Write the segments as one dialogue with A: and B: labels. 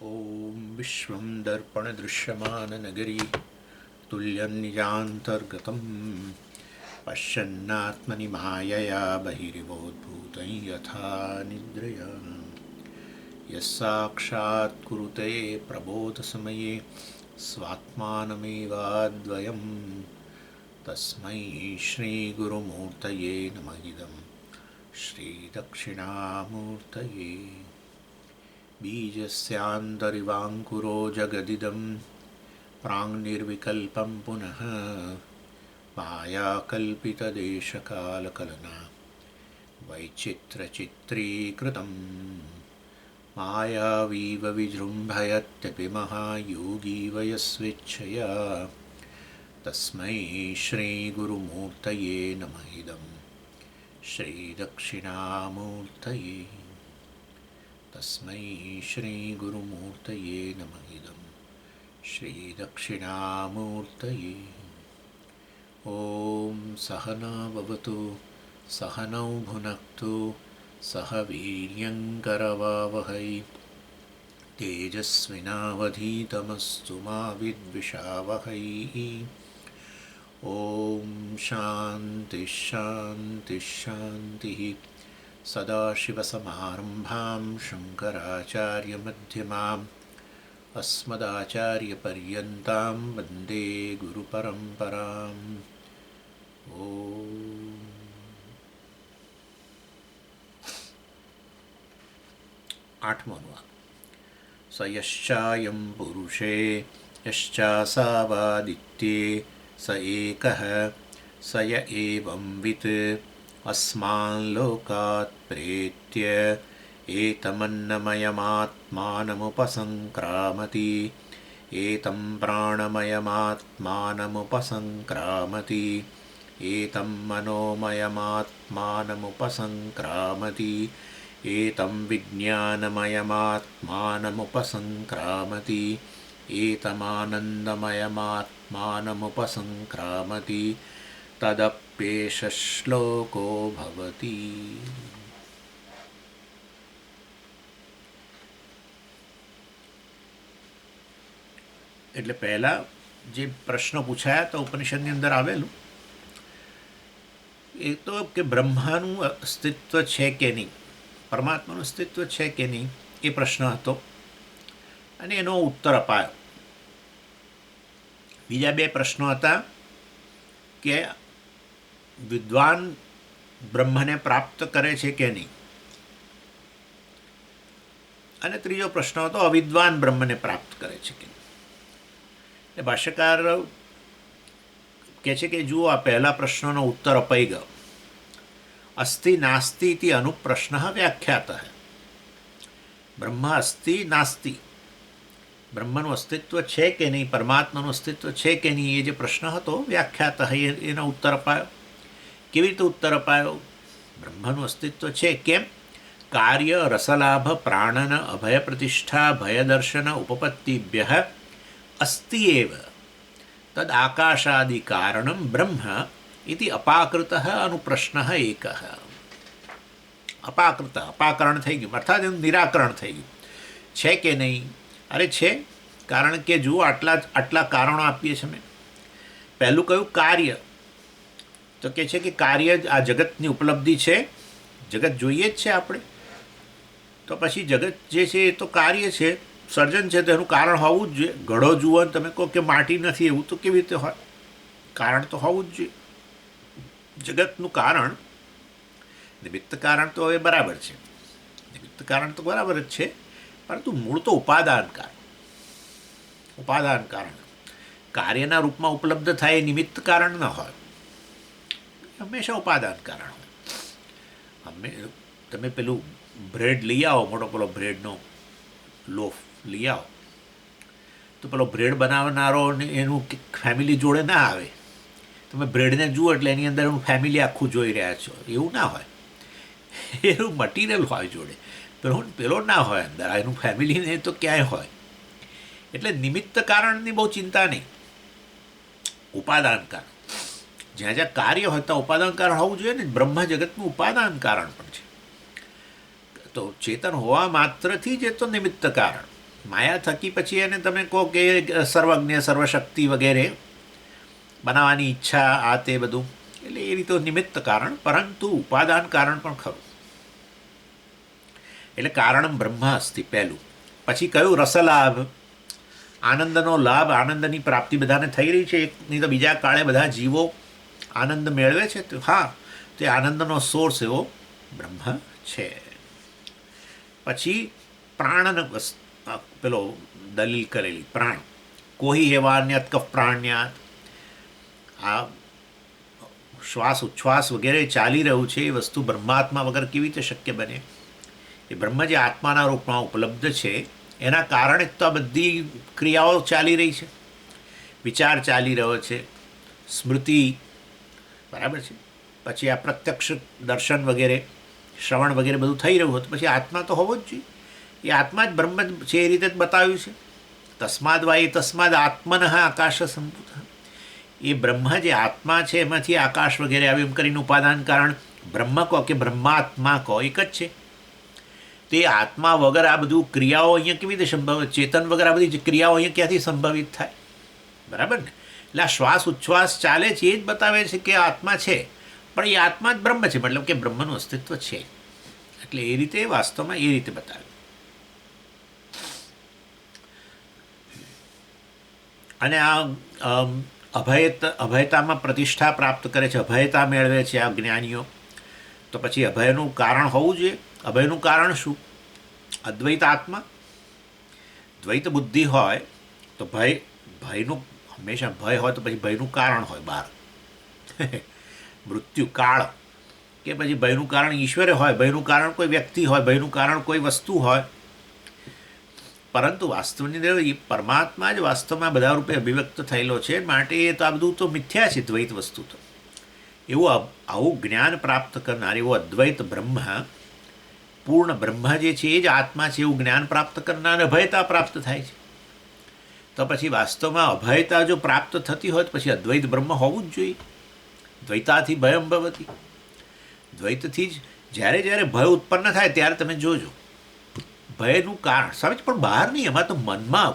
A: ॐ विश्वं दर्पणदृश्यमाननगरी तुल्यन्निजान्तर्गतं पश्यन्नात्मनि मायया बहिरिवोद्भूतं यथा निद्रया यस्साक्षात् कुरुते प्रबोधसमये स्वात्मानमेवाद्वयं तस्मै श्रीगुरुमूर्तये नमः इदं श्रीदक्षिणामूर्तये बीजस्यान्तरिवाङ्कुरो जगदिदं प्राङ्निर्विकल्पं पुनः मायाकल्पितदेशकालकलना वैचित्रचित्रीकृतं मायावीव विजृम्भयत्यपि महायोगी वयस्वेच्छया तस्मै श्रीगुरुमूर्तये नमः इदं श्रीदक्षिणामूर्तये तस्मै श्रीगुरुमूर्तये नमः इदं श्रीदक्षिणामूर्तये ॐ सहना भवतु सहनौ भुनक्तु सह वीर्यङ्करवावहै तेजस्विनावधीतमस्तु मा विद्विषावहै ॐ शान्तिः शान्तिः शान्तिः सदाशिवसमारम्भां शङ्कराचार्यमध्यमाम् अस्मदाचार्यपर्यन्तां वन्दे गुरुपरम्पराम् ॐ आठमो अनुवाद स यश्चायं पुरुषे यश्चासावादित्ये स एकः स य एवंवित् अस्मान् लोकात् प्रेत्य एतमन्नमयमात्मानमुपसङ्क्रामति एतं प्राणमयमात्मानमुपसङ्क्रामति एतं मनोमयमात्मानमुपसङ्क्रामति एतं विज्ञानमयमात्मानमुपसङ्क्रामति एतमानन्दमयमात्मानमुपसङ्क्रामति तदप्येष श्लोको भवति. એટલે પહેલા જે પ્રશ્ન પૂછાયા તો ઉપનિષદની અંદર આવેલું એ તો કે બ્રહ્માનું અસ્તિત્વ છે કે નહીં, પરમાત્માનું અસ્તિત્વ છે કે નહીં એ પ્રશ્ન હતો અને એનો ઉત્તર અપાયો. બીજા બે પ્રશ્નો હતા કે વિદ્વાન બ્રહ્મને પ્રાપ્ત કરે છે કે નહીં, અને ત્રીજો પ્રશ્ન હતો અવિદ્વાન બ્રહ્મને પ્રાપ્ત કરે છે કે નહીં. ભાષ્યકાર કહે છે કે જુઓ, આ પહેલા પ્રશ્નનો ઉત્તર અપાઈ ગયો. અસ્તિ નાસ્તિ ઇતિ અનુપ્રશ્ન વ્યાખ્યાત. બ્રહ્મ અસ્તિ નાસ્તિ, બ્રહ્મનું અસ્તિત્વ છે કે નહીં, પરમાત્માનું અસ્તિત્વ છે કે નહીં, એ જે પ્રશ્ન હતો વ્યાખ્યાત એનો ઉત્તર અપાયો. કેવી રીતે ઉત્તર અપાયો? બ્રહ્મનું અસ્તિત્વ છે કેમ? કાર્ય રસલાભ પ્રાણન અભય પ્રતિષ્ઠા ભયદર્શન ઉપપત્તિભ્ય અસ્તિ એવ તદ આકાશાદિ કારણમ બ્રહ્મ ઇતિ અપાકૃત અનુપ્રશ્ન એક. અપાકૃત, અપાકરણ થઈ ગયું, અર્થાત એનું નિરાકરણ થઈ ગયું. છે કે નહીં? અરે છે, કારણ કે જુઓ આટલા કારણો આપીએ છીએ અમે. પહેલું કયું? કાર્ય. તો કહે છે કે કાર્ય આ જગતની ઉપલબ્ધિ છે, જગત જોઈએ જ છે આપણે, તો પછી જગત જે છે એ તો કાર્ય છે, સર્જન છે, તો એનું કારણ હોવું જ જોઈએ. ઘડો જુઓ ને તમે કહો કે માટી નથી, એવું તો કેવી રીતે હોય? કારણ તો હોવું જ જોઈએ. જગતનું કારણ, નિમિત્ત કારણ તો હવે બરાબર છે, નિમિત્ત કારણ તો બરાબર જ છે, પરંતુ મૂળ તો ઉપાદાન કારણ. ઉપાદાન કારણ કાર્યના રૂપમાં ઉપલબ્ધ થાય એ નિમિત્ત કારણ ન હોય, હંમેશા ઉપાદાન કારણ હોય. તમે પેલું બ્રેડ લઈ આવો, મોટો પેલો બ્રેડનો લોફ લઈ આવો, તો પેલો બ્રેડ બનાવનારો એનું ફેમિલી જોડે ના આવે. તમે બ્રેડને જુઓ એટલે એની અંદર એનું ફેમિલી આખું જોઈ રહ્યા છો, એવું ના હોય. એનું મટીરિયલ હોય જોડે, પેલો ના હોય અંદર, એનું ફેમિલીને તો ક્યાંય હોય. એટલે નિમિત્ત કારણની બહુ ચિંતા નહીં, ઉપાદાન કારણ. જ્યાં જ્યાં કાર્ય હોય ત્યાં ઉપાદાન કારણ હોવું જોઈએ ને. બ્રહ્મ જગતનું ઉપાદાન કારણ પણ છે. તો ચેતન હોવા માત્રથી જ એ તો નિમિત્ત કારણ, માયા થકી પછી એને તમે કહો કે સર્વજ્ઞ સર્વશક્તિ વગેરે બનાવવાની ઈચ્છા આ તે બધું, એટલે એ રીતે નિમિત્ત કારણ, પરંતુ ઉપાદાન કારણ પણ ખરું. એટલે કારણમ બ્રહ્મ અસ્તિ પહેલું. પછી કયું રસલાભ, આનંદનો લાભ, આનંદની પ્રાપ્તિ બધાને થઈ રહી છે, નહીં તો બીજા કાળે બધા જીવો આનંદ મેળવે છે. તો હા, તે આનંદનો સોર્સ એવો બ્રહ્મ છે. પછી પ્રાણન પેલો દલીલ કરેલી, પ્રાણ કોઈ એવા અન્યત કફ પ્રાણ્યાત, આ શ્વાસ ઉચ્છ્વાસ વગેરે ચાલી રહ્યું છે, એ વસ્તુ બ્રહ્માત્મા વગર કેવી રીતે શક્ય બને? એ બ્રહ્મ જે આત્માના રૂપમાં ઉપલબ્ધ છે એના કારણે તો આ બધી ક્રિયાઓ ચાલી રહી છે, વિચાર ચાલી રહ્યો છે, સ્મૃતિ, બરાબર છે. પછી આ પ્રત્યક્ષ દર્શન વગેરે, શ્રવણ વગેરે બધું થઈ રહ્યું હતું, પછી આત્મા તો હોવો જ જોઈએ. એ આત્મા જ બ્રહ્મ છે, એ રીતે જ બતાવ્યું છે. તસ્માદ વાય તસ્માદ આત્મન આકાશ સંભૂત, એ બ્રહ્મ જે આત્મા છે એમાંથી આકાશ વગેરે આવ્યું એમ કરીને ઉપાદાન કારણ બ્રહ્મ કહો કે બ્રહ્માત્મા કહો એક જ છે. તે આત્મા વગર આ બધું ક્રિયાઓ અહીંયા કેવી રીતે સંભવિત, ચેતન વગર આ બધી ક્રિયાઓ અહીંયા ક્યાંથી સંભવિત થાય? બરાબર ને? એટલે આ શ્વાસ ઉચ્છ્વાસ ચાલે છે એ જ બતાવે છે કે આત્મા છે, પણ એ આત્મા જ બ્રહ્મ છે, મતલબ કે બ્રહ્મનું અસ્તિત્વ છે. એટલે એ રીતે વાસ્તવમાં એ રીતે બતાવે. અને આ અભયતામાં પ્રતિષ્ઠા પ્રાપ્ત કરે છે, અભયતા મેળવે છે આ જ્ઞાનીઓ. તો પછી અભયનું કારણ હોવું જોઈએ. અભયનું કારણ શું? અદ્વૈત આત્મા. દ્વૈત બુદ્ધિ હોય તો ભયનું હંમેશા ભય હોય તો પછી ભયનું કારણ હોય બહાર મૃત્યુ કાળ, કે પછી ભયનું કારણ ઈશ્વરે હોય, ભયનું કારણ કોઈ વ્યક્તિ હોય, ભયનું કારણ કોઈ વસ્તુ હોય. પરંતુ વાસ્તવની અંદર એ પરમાત્મા જ વાસ્તવમાં બધા રૂપે અભિવ્યક્ત થયેલો છે, માટે એ તો આ બધું તો મિથ્યા છે, દ્વૈત વસ્તુ તો. એવું આવું જ્ઞાન પ્રાપ્ત કરનાર એવો અદ્વૈત બ્રહ્મ, પૂર્ણ બ્રહ્મ જે છે એ જ આત્મા છે, એવું જ્ઞાન પ્રાપ્ત કરનાર અભયતા પ્રાપ્ત થાય છે. તો પછી વાસ્તવમાં અભયતા જો પ્રાપ્ત થતી હોય તો પછી અદ્વૈત બ્રહ્મ હોવું જ જોઈએ. દ્વૈતાથી ભયમ ભવતી, દ્વૈતથી જ જ્યારે જ્યારે ભય ઉત્પન્ન થાય ત્યારે તમે જોજો ભયનું કારણ સમજ, પણ બહાર નહીં, એમાં તો મનમાં.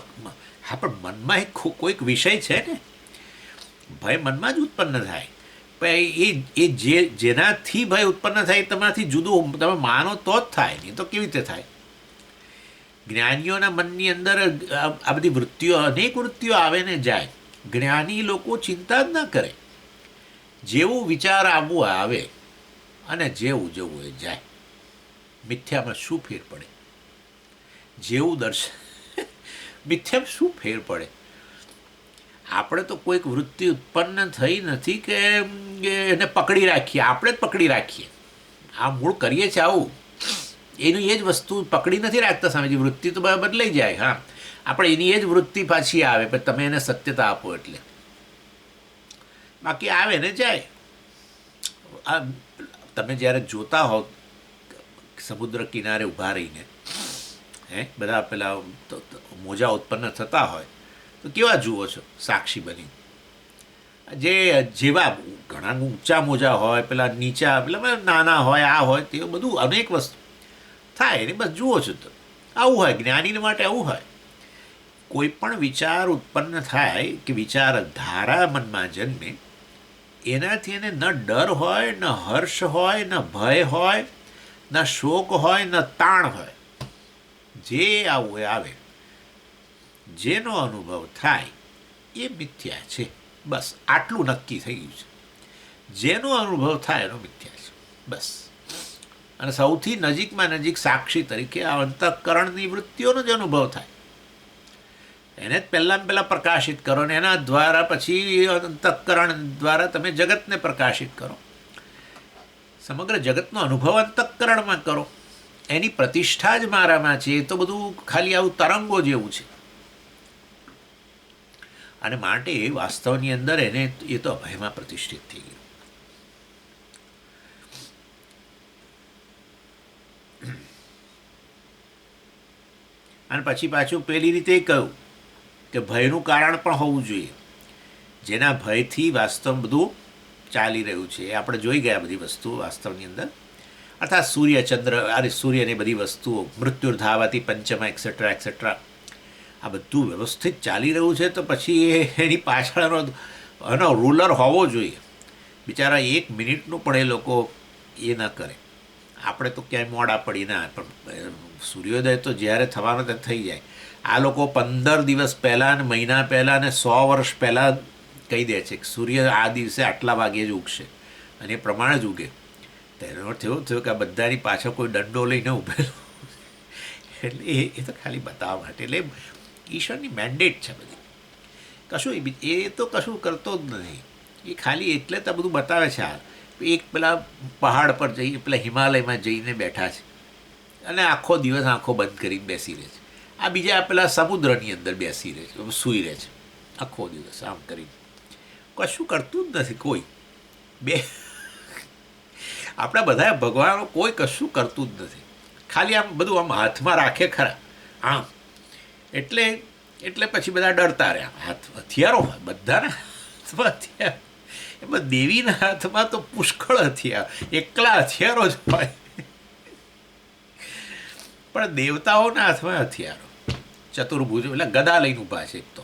A: હા, પણ મનમાં એક કોઈક વિષય છે ને, ભય મનમાં જ ઉત્પન્ન થાય. પણ એ જેનાથી ભય ઉત્પન્ન થાય તમારાથી જુદું તમે માનો તો જ થાય, નહીં તો કેવી રીતે થાય? જ્ઞાનીઓના મનની અંદર આ બધી વૃત્તિઓ, અનેક વૃત્તિઓ આવે ને જાય. જ્ઞાની લોકો ચિંતા જ ના કરે, જેવું વિચાર આવવું આવે અને જેવું જવું એ જાય. મિથ્યામાં શું ફેર પડે? જેવું દર્શન મિથ્યામાં શું ફેર પડે? આપણે તો કોઈક વૃત્તિ ઉત્પન્ન થઈ નથી કે એને પકડી રાખીએ, આપણે જ પકડી રાખીએ. આ મૂળ કરીએ છીએ આવું, એનું એ જ વસ્તુ પકડી નથી રાખતા સામેથી. વૃત્તિ તો બદલાઈ જાય. હા, આપણે એની એ જ વૃત્તિ પાછી આવે, પણ તમે એને સત્યતા આપો એટલે. બાકી આવે ને જાય. આ તમે જ્યારે જોતા હો સમુદ્ર કિનારે ઊભા રહીને, બધા પેલા મોજા ઉત્પન્ન થતા હોય તો કેવા જુઓ છો સાક્ષી બની? જેવા ઘણા ઊંચા મોજા હોય, પેલા નીચા, પેલા નાના હોય, આ હોય, તે બધું અનેક વસ્તુ થાય ને બસ જુઓ છો. તો આવું હોય, જ્ઞાનીને માટે આવું હોય. કોઈ પણ વિચાર ઉત્પન્ન થાય કે વિચાર ધારા મનમાં જન્મે, એનાથી એને ન ડર હોય, ન હર્ષ હોય, ન ભય હોય, ન શોક હોય, ન તાણ હોય. જે આવું એ આવે, જેનો અનુભવ થાય એ મિથ્યા છે. બસ આટલું નક્કી થઈ ગયું છે. જેનો અનુભવ થાય એનો મિથ્યા છે, બસ. અને સૌથી નજીકમાં નજીક સાક્ષી તરીકે આ અંતઃકરણની વૃત્તિઓનો જ અનુભવ થાય. એને જ પહેલાં પ્રકાશિત કરો ને એના દ્વારા પછી અંતઃકરણ દ્વારા તમે જગતને પ્રકાશિત કરો. સમગ્ર જગતનો અનુભવ અંતઃકરણમાં કરો. એની પ્રતિષ્ઠા જ મારામાં છે. એ તો બધું ખાલી આવું તરંગો જેવું છે. અને માટે વાસ્તવની અંદર એને એ તો અભયમાં પ્રતિષ્ઠિત થઈ ગયું. અને પછી પાછું પેલી રીતે કહ્યું કે ભયનું કારણ પણ હોવું જોઈએ, જેના ભયથી વાસ્તવ બધું ચાલી રહ્યું છે. એ આપણે જોઈ ગયા બધી વસ્તુઓ વાસ્તવની અંદર. અર્થાત સૂર્ય ચંદ્ર, અરે સૂર્યની બધી વસ્તુઓ, મૃત્યુર્ધાવતી પંચમા એક્સેટ્રા એક્સેટ્રા, આ બધું વ્યવસ્થિત ચાલી રહ્યું છે તો પછી એની પાછળનો એનો રૂલર હોવો જોઈએ. બિચારા 1 મિનિટનું પણ એ લોકો એ ન કરે. આપણે તો ક્યાંય મોડા પડી ના, પણ સૂર્યોદય તો જ્યારે થવાનો તે થઈ જાય. આ લોકો 15 દિવસ પહેલાં ને મહિના પહેલાં ને 100 વર્ષ પહેલાં કહી દે છે કે સૂર્ય આ દિવસે આટલા વાગે જ ઉગશે અને એ પ્રમાણે જ ઉગે. તો એનો અર્થ એવો થયો કે આ બધાની પાછળ કોઈ દંડો લઈને ઊભેલો. એટલે એ તો ખાલી બતાવવા માટે. એટલે ઈશ્વરની મેન્ડેટ છે બધી. કશું એ તો કશું કરતો જ નથી. એ ખાલી એટલે તો બધું બતાવે છે. હાલ એક પેલા પહાડ પર જઈ પેલા હિમાલયમાં જઈને બેઠા છે અને આખો દિવસ આંખો બંધ કરીને બેસી રહે છે. આ બીજા પેલા સમુદ્રની અંદર બેસી રહે છે, સૂઈ રહે છે આખો દિવસ આમ કરીને. કશું કરતું જ નથી કોઈ. આપણા બધા ભગવાનો કોઈ કશું કરતું જ નથી. ખાલી આમ બધું આમ હાથમાં રાખે ખરા આમ. એટલે પછી બધા ડરતા રહે. હથિયારો હોય બધાના હાથમાં હથિયાર. એમાં દેવીના હાથમાં તો પુષ્કળ હથિયાર, એકલા હથિયારો જ હોય. પણ દેવતાઓના હાથમાં હથિયારો ચતુર્ભુજ, એટલે ગદા લઈને ઊભા છે એક તો,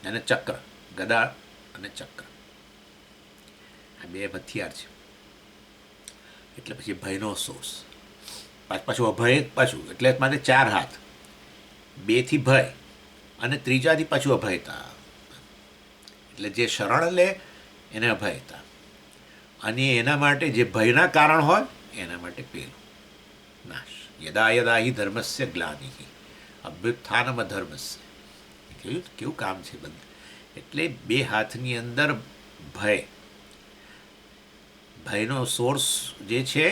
A: અને ચક્ર. ગદા અને ચક્ર આ 2 હથિયાર છે. એટલે પછી ભયનો સોર્સ. પાછું અભય પાછું, એટલે માટે 4 હાથ. 2થી ભય અને 3જાથી પાછું અભયતા. એટલે જે શરણ લે એને અભયતા, અને એના માટે જે ભયના કારણ હોય એના માટે પેલું નાશ. યદા યદા હિ ધર્મસ્ય ગ્લાનિ અભ્યુત્થાનમ અધર્મસ્ય. કેવું કામ છે બધું. એટલે 2 હાથની અંદર ભયનો સોર્સ જે છે.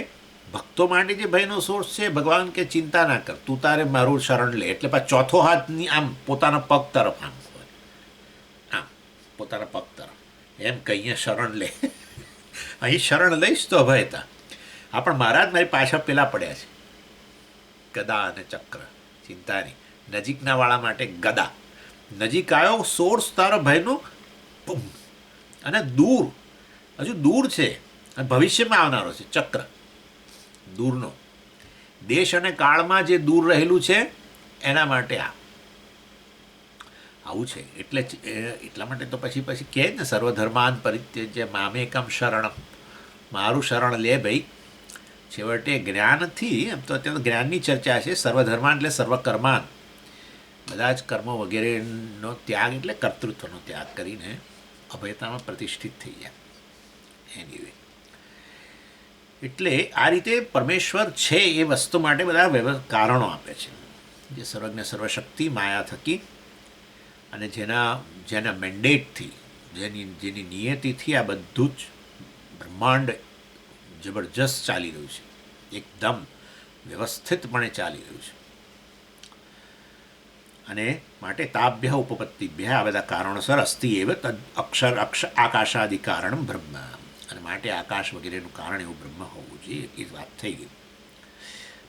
A: ભક્તો માટે જે ભયનો સોર્સ છે, ભગવાન કે ચિંતા ના કર, તું તારે મારું શરણ લે. એટલે પાછો 4થો હાથની આમ પોતાના પગ તરફ આમ હોય, આમ પોતાના પગ તરફ એમ કહીએ શરણ લે. અહીં શરણ લઈશ તો અભયતા. હા, પણ મહારાજ મારી પાછળ પેલા પડ્યા છે ગદા અને ચક્ર. ચિંતા નહીં. નજીકના વાળા માટે ગદા. નજીક આવ્યો સોર્સ તારો ભયનો, અને દૂર હજુ દૂર છે અને ભવિષ્યમાં આવનારો છે ચક્ર દૂરનો. દેશ અને કાળમાં જે દૂર રહેલું છે એના માટે આવું છે. એટલે એટલા માટે તો પછી કહે ને સર્વધર્માન પરિત્યજ્ય મામેકમ શરણમ. મારું શરણ લે ભાઈ. છેવટે જ્ઞાનથી, એમ તો અત્યારે જ્ઞાનની ચર્ચા છે. સર્વધર્માન એટલે સર્વકર્માન, બધા જ કર્મો વગેરેનો ત્યાગ, એટલે કર્તૃત્વનો ત્યાગ કરીને અભયતામાં પ્રતિષ્ઠિત થઈ જાય. એનીવે, એટલે આ રીતે પરમેશ્વર છે એ વસ્તુ માટે બધા કારણો આપે છે, જે સર્વજ્ઞ સર્વશક્તિ માયા થકી અને જેના મેન્ડેટથી, જેની નિયતિથી આ બધું જ બ્રહ્માંડ જબરજસ્ત ચાલી રહ્યું છે. એકદમ વ્યવસ્થિતપણે ચાલી રહ્યું છે. અને માટે તાભ્ય ઉપપત્તિભ્ય, આ બધા કારણોસર અસ્તિ એવ તદ આકાશાદિ કારણ બ્રહ્મ. અને માટે આકાશ વગેરેનું કારણ એવું બ્રહ્મ હોવું જોઈએ. એ વાત થઈ ગઈ.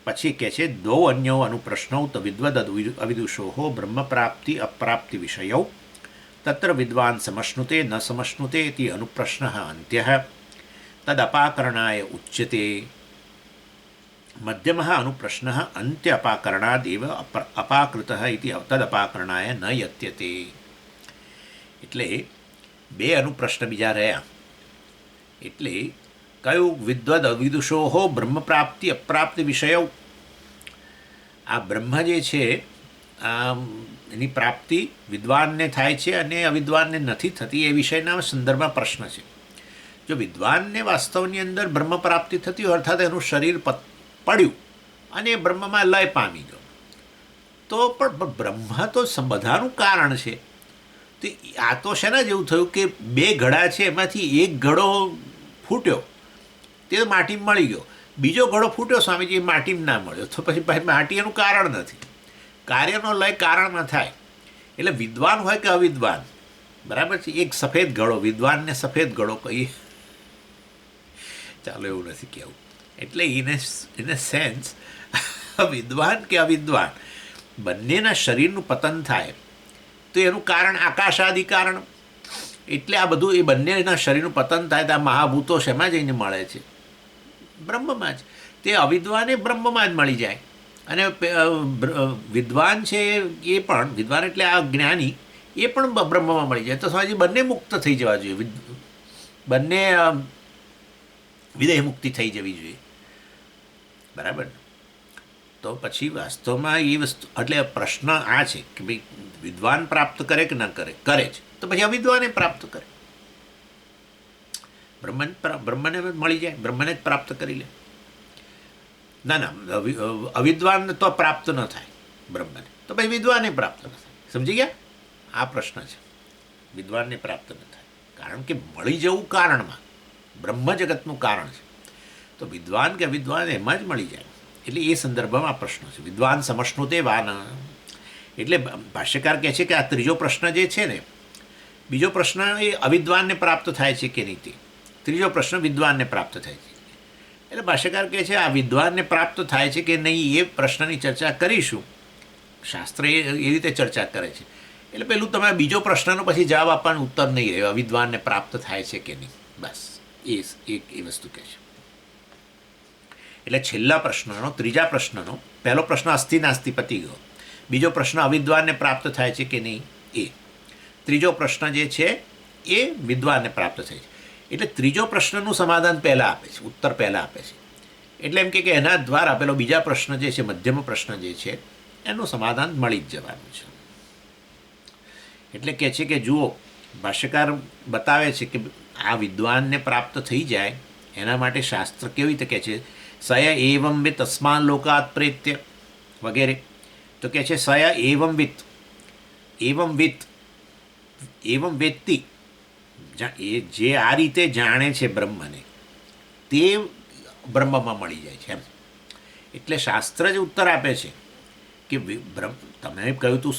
A: પછી કહે છે દો અન્યો અનુપ્રશ્નૌ તો વિદ્વદ અવિદુષો બ્રહ્મ પ્રાપ્તિ અપ્રાપ્તિ વિષયો તત્ર વિદ્વાન સમશ્નુતે ન સમશ્નુતે ઇતિ અનુપ્રશ્ન અંત્યઃ તદપાકરણાય ઉચ્યતે. મધ્યમ અનુપ્રશ્ન અંત્ય અપાકરણાદેવ અપાકૃત ઇતિ તદપાકરણાય ન યત્યતે. એટલે 2 અનુપ્રશ્ન બીજા રહ્યા. એટલે કયું વિદ્વદ અવિદુષો બ્રહ્મ પ્રાપ્તિ અપ્રાપ્તિ વિષયો. આ બ્રહ્મ જે છે એની પ્રાપ્તિ વિદ્વાનને થાય છે અને અવિદ્વાનને નથી થતી, એ વિષયના સંદર્ભમાં પ્રશ્ન છે. જો વિદ્વાનને વાસ્તવની અંદર બ્રહ્મ પ્રાપ્તિ થતી હોય, અર્થાત એનું શરીર પડ્યું અને એ બ્રહ્મમાં લય પામી ગયો, તો પણ બ્રહ્મ તો બધાનું કારણ છે. તો આ તો શેના જેવું થયું કે 2 ઘડા છે, એમાંથી એક ઘડો ફૂટ્યો તે માટીમાં મળી ગયો, બીજો ઘડો ફૂટ્યો સ્વામીજી માટીમાં ના મળ્યો. તો પછી માટી એનું કારણ નથી. કાર્યનો લય કારણમાં થાય. એટલે વિદ્વાન હોય કે અવિદ્વાન, બરાબર છે. એક સફેદ ઘડો, વિદ્વાનને સફેદ ઘડો કહીએ, ચાલો એવું નથી કહેવું. એટલે ઇન એ સેન્સ વિદ્વાન કે અવિદ્વાન બંનેના શરીરનું પતન થાય તો એનું કારણ આકાશાદિ કારણ. એટલે આ બધું એ બંનેના શરીરનું પતન થાય તો આ મહાભૂતો શેમાં જઈને મળે છે? બ્રહ્મમાં જ. તે અવિદ્વાને બ્રહ્મમાં જ મળી જાય. અને વિદ્વાન છે એ પણ વિદ્વાન એટલે આ જ્ઞાની એ પણ બ્રહ્મમાં મળી જાય તો સ્વામીજી બંને મુક્ત થઈ જવા જોઈએ, બંને વિદેહ મુક્તિ થઈ જવી જોઈએ, બરાબર. તો પછી વાસ્તવમાં એ વસ્તુ એટલે પ્રશ્ન આ છે કે ભાઈ વિદ્વાન પ્રાપ્ત કરે કે ન કરે, કરે જ તો પછી અવિદ્વાને પ્રાપ્ત કરે, બ્રહ્મને મળી જાય, બ્રહ્મને જ પ્રાપ્ત કરી લે. ના ના, અવિદ્વાન તો પ્રાપ્ત ન થાય બ્રહ્મને, તો પછી વિદ્વાને પ્રાપ્ત ન થાય. સમજી ગયા? આ પ્રશ્ન છે. વિદ્વાનને પ્રાપ્ત ન થાય કારણ કે મળી જવું કારણમાં, બ્રહ્મ જગતનું કારણ છે, તો વિદ્વાન કે અવિદ્વાન એમાં જ મળી જાય. એટલે એ સંદર્ભમાં આ પ્રશ્ન છે. વિદ્વાન સમશ્નુતે વાન, એટલે ભાષ્યકાર કહે છે કે આ ત્રીજો પ્રશ્ન જે છે ને, બીજો પ્રશ્ન એ અવિદ્વાનને પ્રાપ્ત થાય છે કે નહીં, તે ત્રીજો પ્રશ્ન વિદ્વાનને પ્રાપ્ત થાય છે. એટલે ભાષ્યકાર કહે છે આ વિદ્વાનને પ્રાપ્ત થાય છે કે નહીં એ પ્રશ્નની ચર્ચા કરીશું. શાસ્ત્ર એ રીતે ચર્ચા કરે છે. એટલે પેલું તમે બીજો પ્રશ્નનો પછી જવાબ આપવાનો ઉત્તર નહીં રહ્યો, અવિદ્વાનને પ્રાપ્ત થાય છે કે નહીં, બસ એ વસ્તુ કહે છે. એટલે છેલ્લા પ્રશ્નનો, ત્રીજા પ્રશ્નનો, પહેલો પ્રશ્ન અસ્થિ નાસ્તિ પતી ગયો, બીજો પ્રશ્ન અવિદ્વાનને પ્રાપ્ત થાય છે કે નહીં એ, ત્રીજો પ્રશ્ન જે છે એ વિદ્વાનને પ્રાપ્ત થાય છે. એટલે ત્રીજો પ્રશ્નનું સમાધાન પહેલાં આપે છે, ઉત્તર પહેલાં આપે છે. એટલે એમ કે એના દ્વારા પેલો બીજા પ્રશ્ન જે છે, મધ્યમ પ્રશ્ન જે છે એનું સમાધાન મળી જ જવાનું છે. એટલે કહે છે કે જુઓ, ભાષ્યકાર બતાવે છે કે આ વિદ્વાનને પ્રાપ્ત થઈ જાય એના માટે શાસ્ત્ર કેવી રીતે કહે છે, સય એવં વિત તસ્માન લોકાત પ્રેત્ય વગેરે. તો કહે છે સય એવં વિત, એવં વિત, એવં વેત્તિ, એ જે આ રીતે જાણે છે બ્રહ્મને તે બ્રહ્મમાં મળી જાય છે એમ. એટલે શાસ્ત્ર જ ઉત્તર આપે છે કે તમે કહ્યું તું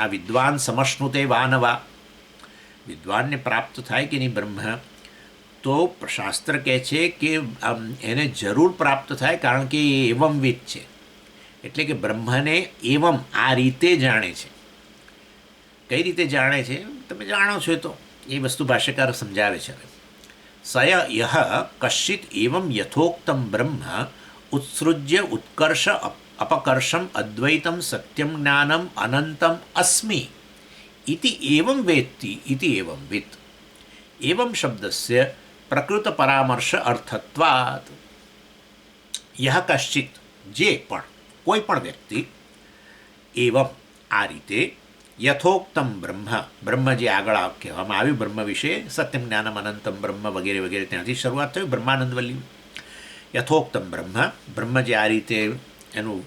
A: આ વિદ્વાન સમશ્નુતે વાનવા, વિદ્વાનને પ્રાપ્ત થાય કે નહીં બ્રહ્મ, તો શાસ્ત્ર કહે છે કે એને જરૂર પ્રાપ્ત થાય કારણ કે એ એવમવિદ છે. એટલે કે બ્રહ્મને એવમ આ રીતે જાણે છે. કઈ રીતે જાણે છે તમે જાણો છો, તો એ વસ્તુ ભાષ્યકાર સમજાવે છે. સય યહ કશ્ચિત એવમ યથોક્તમ બ્રહ્મ ઉત્સૃજ્ય ઉત્કર્ષ અપકર્ષમ અદ્વૈતમ સત્યમ જ્ઞાનમ અનંતમ અસ્મિ ઇતિ એવમ વેત્તિ ઇતિ એવમ વિત. એવમ શબ્દસ્ય પ્રકૃત પરામર્શ અર્થત્વાત. યહ કશ્ચિત, જે પણ, કોઈ પણ વ્યક્તિ, એવમ આ રીતે, યથોક્તમ બ્રહ્મ જે આગળ કહેવામાં આવ્યું બ્રહ્મ વિશે, સત્યમ જ્ઞાનમ અનંતમ બ્રહ્મ વગેરે વગેરે, ત્યાંથી શરૂઆત થઈ બ્રહ્માનંદ વલ્લી. યથોક્તમ બ્રહ્મ જે આ રીતે એનું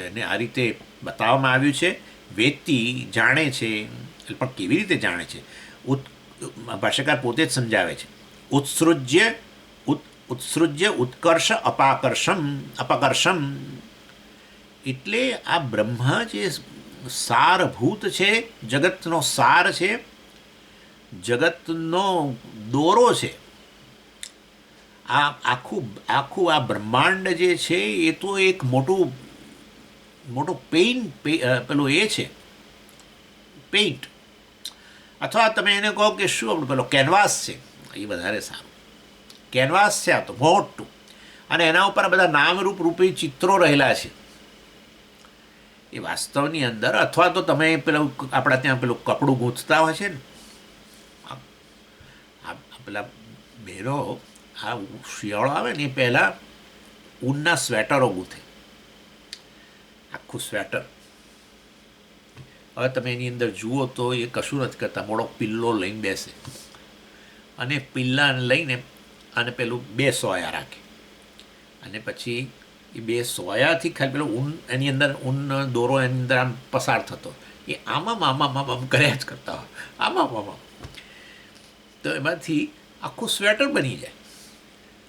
A: એને આ રીતે બતાવવામાં આવ્યું છે, વેત્તિ જાણે છે. પણ કેવી રીતે જાણે છે? ભાષ્યકાર પોતે જ સમજાવે છે. ઉત્સૃજ્ય ઉત્કર્ષ અપકર્ષમ. એટલે આ બ્રહ્મ જે સારભૂત છે, જગતનો સાર છે, જગતનો દોરો છે, આ આખું આ બ્રહ્માંડ જે છે એ તો એક મોટું પેલું એ છે, પેઇન્ટ, અથવા તમે એને કહો કે શું આપણું પેલો કેનવાસ છે, એ વધારે સારું. કેનવાસ છે આ તો મોટું, અને એના ઉપર બધા નામરૂપ રૂપી ચિત્રો રહેલા છે. એ વાસ્તવની અંદર, અથવા તો તમે પેલું આપણા ત્યાં પેલું કપડું ગૂંથતા હોય છે ને, પેલા બહેનો આ શિયાળો આવે ને એ પહેલાં ઊનના સ્વેટરો ગૂંથે, આખું સ્વેટર. હવે તમે એની અંદર જુઓ તો એ કશું નથી કરતા, મોટો પિલ્લો લઈને બેસે અને પિલ્લાને લઈને અને પેલું 2 સોયા રાખે, અને પછી એ 2 સોયાથી ખાલી પેલો ઊન એની અંદર ઊન દોરો એની અંદર આમ પસાર થતો, એ આમ કર્યા જ કરતા હોય, આમ. તો એમાંથી આખું સ્વેટર બની જાય.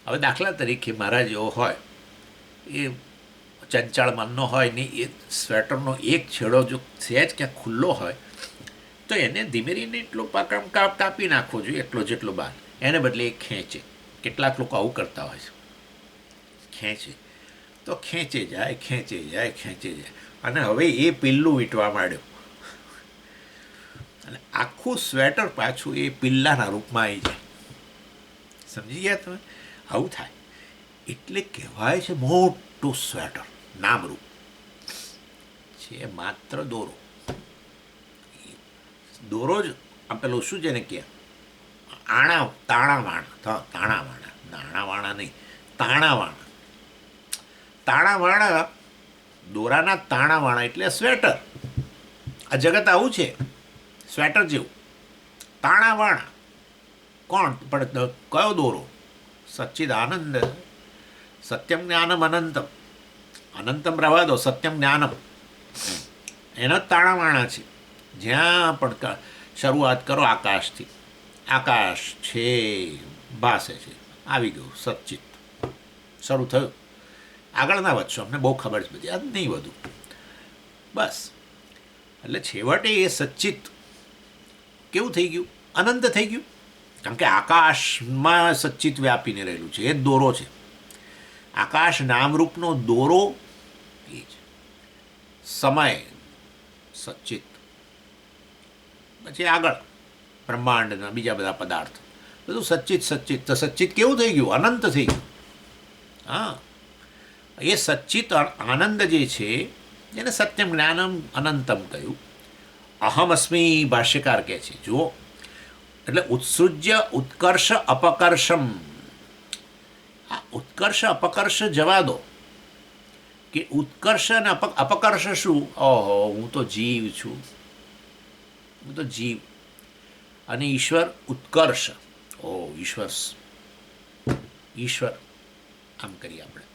A: હવે દાખલા તરીકે મારા જેવો હોય, એ ચંચળ મનનો હોય ને, એ સ્વેટરનો એક છેડો જો સહેજ ક્યાંક ખુલ્લો હોય તો એને ધીમે ધીમે એટલો કાપી નાખવો જોઈએ, એટલો જેટલો બહાર, એને બદલે એ ખેંચે. કેટલાક લોકો આવું કરતા હોય છે, ખેંચે તો ખેંચે જાય, અને હવે એ પિલ્લું વીંટવા માંડ્યો, અને આખું સ્વેટર પાછું એ પિલ્લાના રૂપમાં આવી જાય. સમજી ગયા તમે? આવું થાય એટલે કહેવાય છે મોટું સ્વેટર નામરૂપ. છે માત્ર દોરો. દોરો જ આ પેલું શું છે ને કે તાણાવાણા નાણાવાણા નહીં, તાણાવાણા. તાણાવાણા, દોરાના તાણાવાણા એટલે સ્વેટર. આ જગત આવું છે, સ્વેટર જેવું. તાણાવાણા કોણ? પણ કયો દોરો? સચ્ચિદ આનંદ. સત્યમ જ્ઞાનમ અનંતમ. અનંતમ રવા દો, સત્યમ જ્ઞાનમ એનો જ તાણાવાણા છે. જ્યાં પણ શરૂઆત કરો આકાશથી, આકાશ છે, ભાસે છે, આવી ગયું સચ્ચિત, શરૂ થયું. આગળ ના વધશો, અમને બહુ ખબર છે બધી, આ નહીં વધુ બસ. એટલે છેવટે એ સચ્ચિત કેવું થઈ ગયું? અનંત થઈ ગયું. કારણ કે આકાશમાં સચ્ચિત વ્યાપીને રહેલું છે, એ જ દોરો છે. આકાશ નામરૂપનો દોરો એ જ સમય સચ્ચિત. પછી આગળ બ્રહ્માંડના બીજા બધા પદાર્થ બધું સચ્ચિત સચ્ચિત. તો સચ્ચિત કેવું થઈ ગયું? અનંત થઈ ગયું. હા, એ સચ્ચિત આનંદ જે છે એને સત્યમ જ્ઞાનમ અનંતમ કહ્યું. અહમ અસ્મિ ભાષ્યકાર કહે છે. જુઓ, એટલે ઉત્સૃજ્ય ઉત્કર્ષ અપકર્ષમ. આ ઉત્કર્ષ અપકર્ષ જવા દો કે ઉત્કર્ષ અને અપકર્ષ શું? ઓહો, હું તો જીવ છું, હું તો જીવ. અને ઈશ્વર ઉત્કર્ષ. ઓ ઈશ્વર આમ કરીએ આપણે.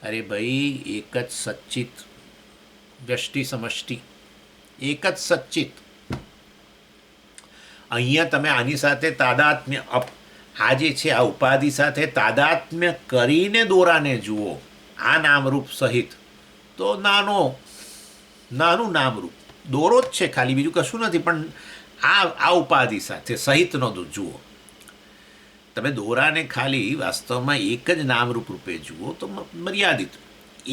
A: અરે ભાઈ, એક જ સચ્ચિત, વ્યષ્ટિ સમષ્ટિ એક જ સચ્ચિત. અહીંયા તમે આની સાથે તાદાત્મ્ય, આ જે છે આ ઉપાધિ સાથે તાદાત્મ્ય કરીને દોરાને જુઓ આ નામરૂપ સહિત, તો નાનું નામરૂપ દોરો જ છે, ખાલી બીજું કશું નથી. પણ આ ઉપાધિ સાથે સહિતનો જુઓ તમે. દોરાને ખાલી વાસ્તવમાં એક જ નામરૂપ રૂપે જુઓ તો મર્યાદિત.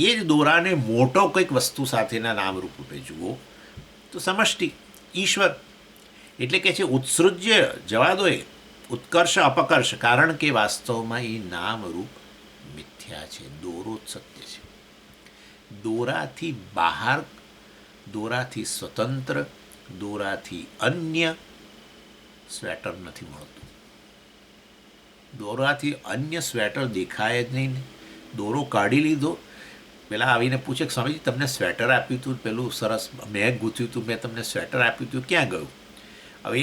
A: એ જ દોરાને મોટો કંઈક વસ્તુ સાથેના નામરૂપ રૂપે જુઓ તો સમષ્ટિ ઈશ્વર. એટલે કે છે ઉત્સૃજ્ય જવા દો, એ ઉત્કર્ષ અપકર્ષ. કારણ કે વાસ્તવમાં એ નામરૂપ મિથ્યા છે, દોરો જ સત્ય છે. દોરાથી બહાર, દોરાથી સ્વતંત્ર, દોરાથી અન્ય સ્વેટર નથી મળતું. દોરાથી અન્ય સ્વેટર દેખાય જ નહીં. દોરો કાઢી લીધો, પેલા આવીને પૂછે કે સ્વામીજી તમને સ્વેટર આપ્યું હતું, પેલું સરસ મેં ગૂંથ્યું હતું, મેં તમને સ્વેટર આપ્યું હતું, ક્યાં ગયું? હવે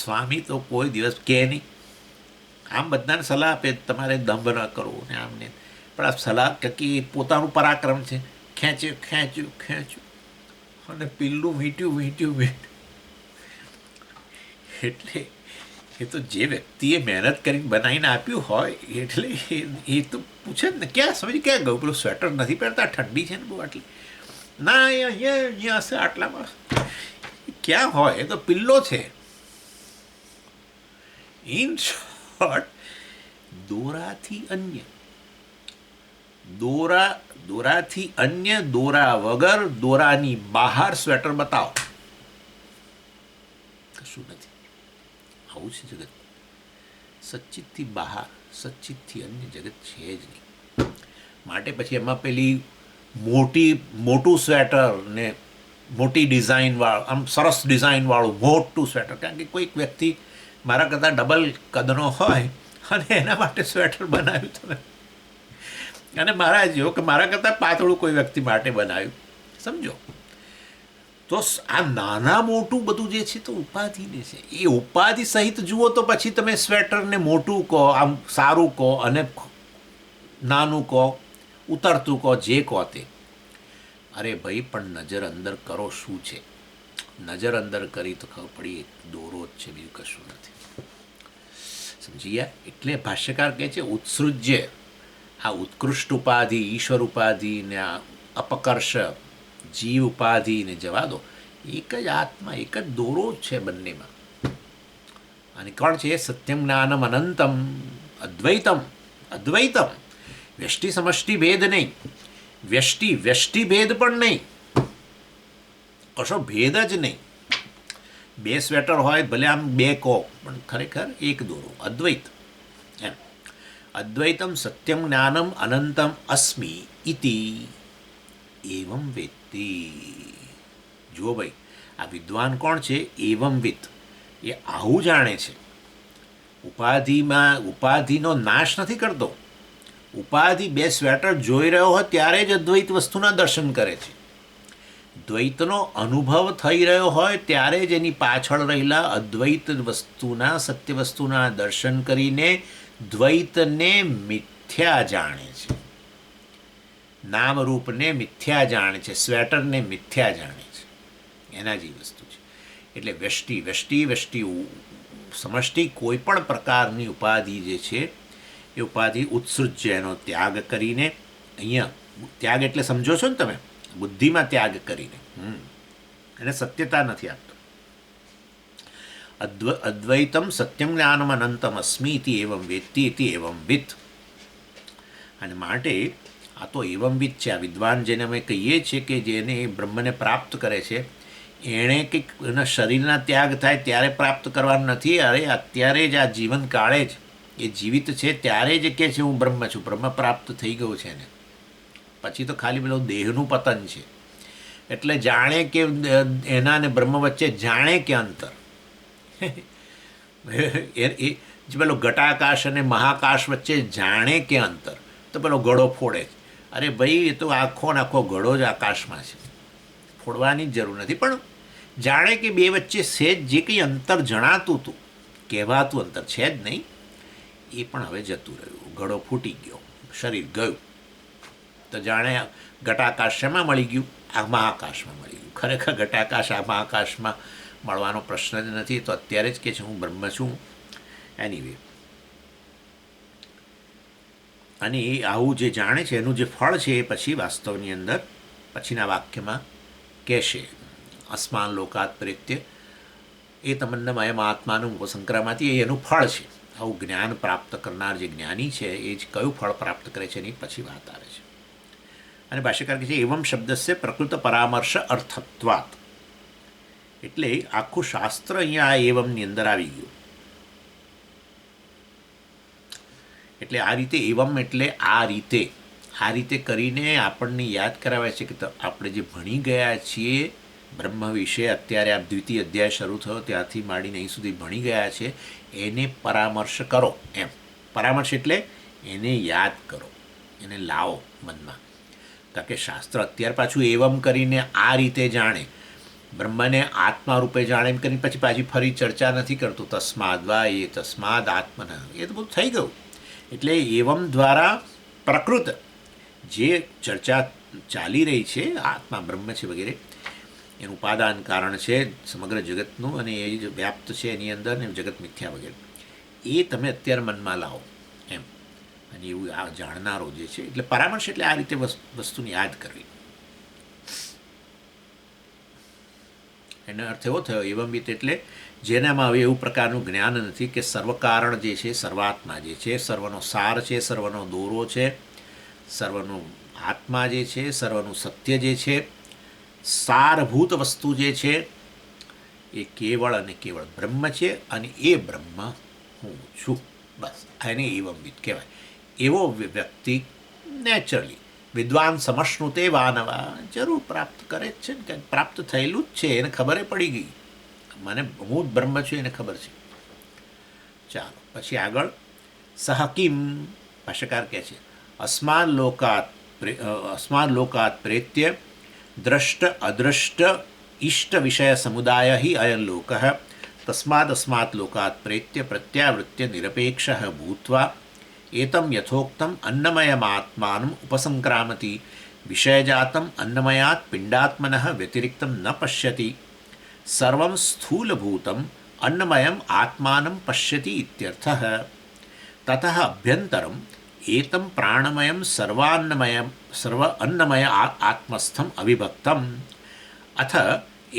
A: સ્વામી તો કોઈ દિવસ કહે નહીં. આમ બધાને સલાહ આપે તમારે દંભ ન કરવો ને આમ ને. પણ આ સલાહ કે પોતાનું પરાક્રમ છે, ખેંચ્યું અને પીલું વીંટ્યું. એટલે એ તો જે વ્યક્તિએ મહેનત કરીને બનાવીને આપ્યું હોય એટલે એ તો પૂછે જ ને, ક્યાં સમજ ક્યાં ગયું? પેલું સ્વેટર નથી પહેરતા, ઠંડી છે ને બહુ આટલી? ના, અહીંયા હશે આટલામાં. ક્યાં હોય? એ તો પિલ્લો છે. ઇન શોર્ટ, દોરાથી અન્ય, દોરાથી અન્ય, દોરા વગર, દોરાની બહાર સ્વેટર બતાવો, કશું નથી. આવું છે જગત. સચ્ચિતથી બહાર, સચ્ચિતથી અન્ય જગત છે જ નહીં. માટે પછી એમાં પેલી મોટું સ્વેટર ને મોટી ડિઝાઇનવાળું, આમ સરસ ડિઝાઇનવાળું મોટું સ્વેટર. કારણ કે કોઈક વ્યક્તિ મારા કરતાં ડબલ કદનો હોય અને એના માટે સ્વેટર બનાવ્યું તમે, અને મારા જેવો કે મારા કરતાં પાતળું કોઈ વ્યક્તિ માટે બનાવ્યું, સમજો. તો આ નાના મોટું બધું જે છે તો ઉપાધિને છે. એ ઉપાધિ સહિત જુઓ તો પછી તમે સ્વેટરને મોટું કહો, આમ સારું કહો, અને નાનું કહો, ઉતરતું કહો, જે કહો તે. અરે ભાઈ, પણ નજર અંદર કરો શું છે? નજર અંદર કરી તો ખબર પડી એક દોરો જ છે, બીજું કશું નથી. સમજી ગયા? એટલે ભાષ્યકાર કહે છે ઉત્સૃજ્ય, આ ઉત્કૃષ્ટ ઉપાધિ, ઈશ્વર ઉપાધિ ને આ અપકર્ષ જીવ ઉપાધિને જવા દો. એક જ આત્મા, એક જ દોરો જ છે બંનેમાં. અને કોણ છે? સત્યમ જ્ઞાનમ અનંતમ અદ્વૈતમ. વ્યષ્ટિ સમષ્ટિ ભેદ નહીં, વ્યષ્ટિ ભેદ પણ નહીં, કશો ભેદ જ નહીં. બે સ્વેટર હોય, ભલે આમ બે કહો, પણ ખરેખર એક દોરો, અદ્વૈત. એમ અદ્વૈતમ સત્યમ જ્ઞાનમ અનંતમ અસ્મિ ઇતિ. એવમ વેત્તિ. જુઓ ભાઈ, આ વિદ્વાન કોણ છે? એવમ વિત્ત, એ આવું જાણે છે. ઉપાધિનો નાશ નથી કરતો. ઉપાધિ બે સ્વેટર જોઈ રહ્યો હોય ત્યારે જ અદ્વૈત વસ્તુના દર્શન કરે છે. દ્વૈતનો અનુભવ થઈ રહ્યો હોય ત્યારે જ એની પાછળ રહેલા અદ્વૈત વસ્તુના, સત્ય વસ્તુના દર્શન કરીને દ્વૈતને મિથ્યા જાણે છે. નામરૂપને મિથ્યા જાણે છે, સ્વેટરને મિથ્યા જાણે છે. એના જે વસ્તુ છે. એટલે વ્યષ્ટિ સમષ્ટિ કોઈ પણ પ્રકારની ઉપાધિ જે છે એ ઉપાધિ ઉત્સૃજ્ય, એનો ત્યાગ કરીને, અહીંયા ત્યાગ એટલે સમજો છો ને તમે, બુદ્ધિમાં ત્યાગ કરીને, એને સત્યતા નથી આપતો. અદ્વૈતમ સત્યમ જ્ઞાનમ અનંતમ અસ્મિ ઇતિ એવમ વેત્તિ ઇતિ એવમ વિત્ત. અને માટે આ તો એવમ વિત્ત છે. આ વિદ્વાન જેને અમે કહીએ છીએ કે જેને બ્રહ્મને પ્રાપ્ત કરે છે, એણે કંઈક એના શરીરના ત્યાગ થાય ત્યારે પ્રાપ્ત કરવાનું નથી. અરે અત્યારે જ આ જીવન કાળે જ એ જીવિત છે ત્યારે જ કે છે હું બ્રહ્મ છું, બ્રહ્મ પ્રાપ્ત થઈ ગયું છે એને. પછી તો ખાલી પેલું દેહનું પતન છે. એટલે જાણે કે એના અને બ્રહ્મ વચ્ચે જાણે કે અંતર. એ જે પેલો ઘટાકાશ અને મહાકાશ વચ્ચે જાણે કે અંતર, તો પેલો ઘડો ફોડે. અરે ભાઈ, એ તો આખો ને આખો ઘડો જ આકાશમાં છે, ફોડવાની જ જરૂર નથી. પણ જાણે કે બે વચ્ચે સેજ જે કંઈ અંતર જણાતું હતું, કહેવાતું અંતર છે જ નહીં, એ પણ હવે જતું રહ્યું. ઘડો ફૂટી ગયો, શરીર ગયું. તો જાણે ઘટાકાશ શેમાં મળી ગયું? આ મહાકાશમાં મળી ગયું. ખરેખર ઘટાકાશ આ મહાકાશમાં મળવાનો પ્રશ્ન જ નથી. તો અત્યારે જ કે છે હું બ્રહ્મ છું. એનીવે, અને એ આવું જે જાણે છે એનું જે ફળ છે એ પછી વાસ્તવની અંદર પછીના વાક્યમાં કહેશે. અસ્માન લોકાત પ્રેત્ય એ તમન્નમયમ આત્માનું ઉપસંક્રામાંથી એનું ફળ છે. આવું જ્ઞાન પ્રાપ્ત કરનાર જે જ્ઞાની છે એ જ કયું ફળ પ્રાપ્ત કરે છે એની પછી વાત આવે છે. અને ભાષ્યકાર કહે છે એવમ શબ્દસ્ય પ્રકૃત પરામર્શ અર્થત્વાત. એટલે આખું શાસ્ત્ર અહીંયા આ એવમની અંદર આવી ગયું. એટલે આ રીતે એવમ એટલે આ રીતે કરીને આપણને યાદ કરાવે છે કે આપણે જે ભણી ગયા છીએ બ્રહ્મ વિશે, અત્યારે આ દ્વિતીય અધ્યાય શરૂ થયો ત્યાંથી માંડીને અહીં સુધી ભણી ગયા છે, એને પરામર્શ કરો. એમ પરામર્શ એટલે એને યાદ કરો, એને લાવો મનમાં. કારણ કે શાસ્ત્ર અત્યાર પાછું એવમ કરીને આ રીતે જાણે, બ્રહ્મને આત્મા રૂપે જાણે એમ કરીને પછી પાછી ફરી ચર્ચા નથી કરતું. તસ્માદ વા એ તસ્માદ આત્મના, એ તો બધું થઈ ગયું. એટલે એવમ દ્વારા પ્રકૃત જે ચર્ચા ચાલી રહી છે, આત્મા બ્રહ્મ છે વગેરે, એનું ઉપાદાન કારણ છે સમગ્ર જગતનું, અને એ જ વ્યાપ્ત છે એની અંદર, ને જગત મિથ્યા વગેરે, એ તમે અત્યારે મનમાં લાવો એમ. અને એવું આ જાણનારો જે છે, એટલે પરામર્શ એટલે આ રીતે વસ્તુને યાદ કરવી. એનો અર્થ એવો થયો એવંબિત એટલે જેનામાં હવે એવું પ્રકારનું જ્ઞાન નથી કે સર્વકારણ જે છે, સર્વાત્મા જે છે, સર્વનો સાર છે, સર્વનો દોરો છે, સર્વનો આત્મા જે છે, સર્વનું સત્ય જે છે, સારભૂત વસ્તુ જે છે એ કેવળ અને કેવળ બ્રહ્મ છે, અને એ બ્રહ્મ હું છું. બસ એને એવંબિત કહેવાય. એવો વ્યક્તિ નેચરલી વિદ્વાન સમશ્નુતે વાનવા જરૂર પ્રાપ્ત કરે જ છે ને, કે પ્રાપ્ત થયેલું જ છે, એને ખબર પડી ગઈ મને હું જ બ્રહ્મ છું, એને ખબર છે. ચાલો પછી આગળ સહકિમ ભાષ્યકાર કહે છે અસ્માન લોકાત પ્રેત્ય દ્રષ્ટ અદ્રષ્ટ ઇષ્ટ વિષય સમુદાય હિ અયં લોક તસ્માદસ્માત લોકાત પ્રેત્ય પ્રત્યાવૃત્ય નિરપેક્ષ ભૂત્વા એતમ યથોક્તમ અન્નમયમાત્માનમ ઉપસંક્રામતિ વિષયજાતમ અન્નમયાત પિંડાત્મનઃ વ્યતિરિક્તમ ન પશ્યતિ સર્વં સ્થૂલભૂતમ અન્નમયમ આત્માनं પશ્યતિ ઇત્યર્થઃ તતઃ અભ્યંતરમ એતમ પ્રાણમયમ સર્વ અન્નમય આત્મસ્થમ અવિભક્તમ અથ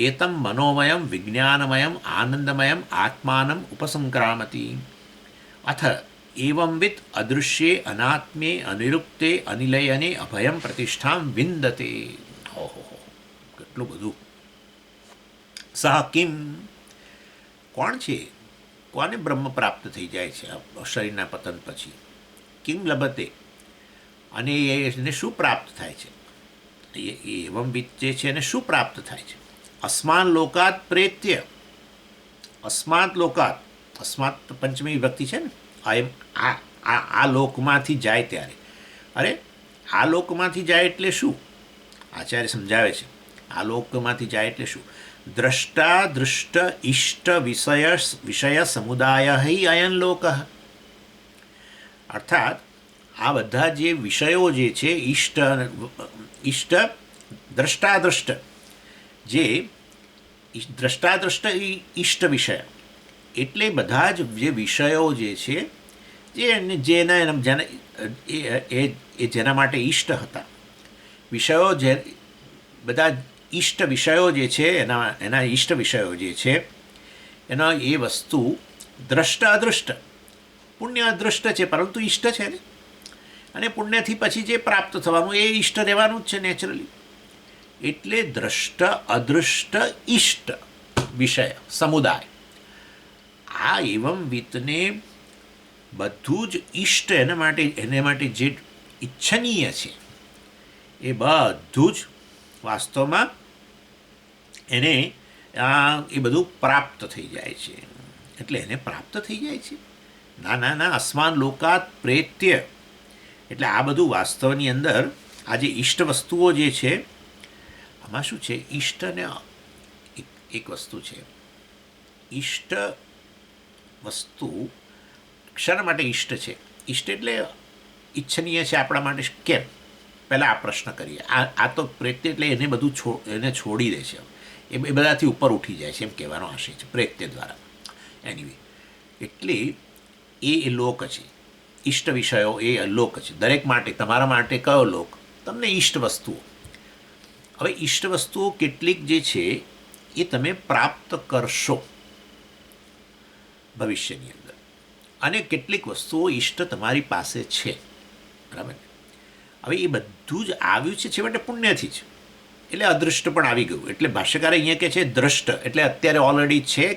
A: એતમ મનોમયમ વિજ્ઞાનમયમ આનંદમયમ આત્માनं ઉપસંક્રામતિ અથ એવંવિત અદૃશ્યે અનાત્મે અનિરુક્તે અનિલયને અભયમ પ્રતિષ્ઠામ વિંદતે. ઓહો, કેટલું બધું. સહ કિમ કોણ છે? કોને બ્રહ્મ પ્રાપ્ત થઈ જાય છે શરીરના પતન પછી? કિમ લભતે, અને એને શું પ્રાપ્ત થાય છે? એવમ વિત્ત જે છે એને શું પ્રાપ્ત થાય છે? અસ્માન લોકાત પ્રેત્ય, અસ્માત લોકાત, અસ્માત પંચમી વિભક્તિ છે ને, આ લોકમાંથી જાય ત્યારે. અરે આ લોકમાંથી જાય એટલે શું? આચાર્ય સમજાવે છે, આ લોકમાંથી જાય એટલે શું? દ્રષ્ટા દૃષ્ટ ઇષ્ટ વિષય સમુદાય અયન લોક. અર્થાત આ બધા જે વિષયો જે છે, ઇષ્ટ દ્રષ્ટાદૃષ્ટ, જે દ્રષ્ટાદૃષ્ટ ઇષ્ટ વિષય, એટલે બધા જ જે વિષયો જે છે, જેના માટે ઇષ્ટ હતા, વિષયો જે બધા ઇષ્ટ વિષયો જે છે, એના ઇષ્ટ વિષયો જે છે, એનો એ વસ્તુ દ્રષ્ટ અદૃષ્ટ, પુણ્ય અદૃષ્ટ છે પરંતુ ઇષ્ટ છે ને, અને પુણ્યથી પછી જે પ્રાપ્ત થવાનું એ ઇષ્ટ રહેવાનું જ છે નેચરલી. એટલે દ્રષ્ટ અદૃષ્ટ ઇષ્ટ વિષય સમુદાય, આ એવમ વિત્તને બધું જ ઇષ્ટ એને માટે જે ઈચ્છનીય છે એ બધું જ વાસ્તવમાં એને એ બધું પ્રાપ્ત થઈ જાય છે. એટલે એને પ્રાપ્ત થઈ જાય છે. ના અસ્માન લોકાત પ્રેત્ય, એટલે આ બધું વાસ્તવની અંદર આ જે ઇષ્ટ વસ્તુઓ જે છે, આમાં શું છે? ઇષ્ટને એક વસ્તુ છે, ઇષ્ટ વસ્તુ ક્ષણ માટે ઇષ્ટ છે. ઇષ્ટ એટલે ઈચ્છનીય છે આપણા માટે. કેમ? પહેલાં આ પ્રશ્ન કરીએ. આ તો પ્રેત્ય એટલે એને બધું એને છોડી દે છે, એ બધાથી ઉપર ઉઠી જાય છે એમ કહેવાનો આશય છે પ્રેત્ય દ્વારા. એનીવે, એટલે એ લોક છે, ઇષ્ટ વિષયો એ લોક છે દરેક માટે. તમારા માટે કયો લોક? તમને ઇષ્ટ વસ્તુઓ. હવે ઇષ્ટ વસ્તુઓ કેટલીક જે છે એ તમે પ્રાપ્ત કરશો ભવિષ્યની અંદર, અને કેટલીક વસ્તુઓ ઇષ્ટ તમારી પાસે છે, બરાબર? હવે એ બધું જ આવ્યું છે છેવટે પુણ્યથી જ, એટલે અદૃષ્ટ પણ આવી ગયું. એટલે ભાષ્યકારે અહીંયા કહે છે દ્રષ્ટ એટલે અત્યારે ઓલરેડી છે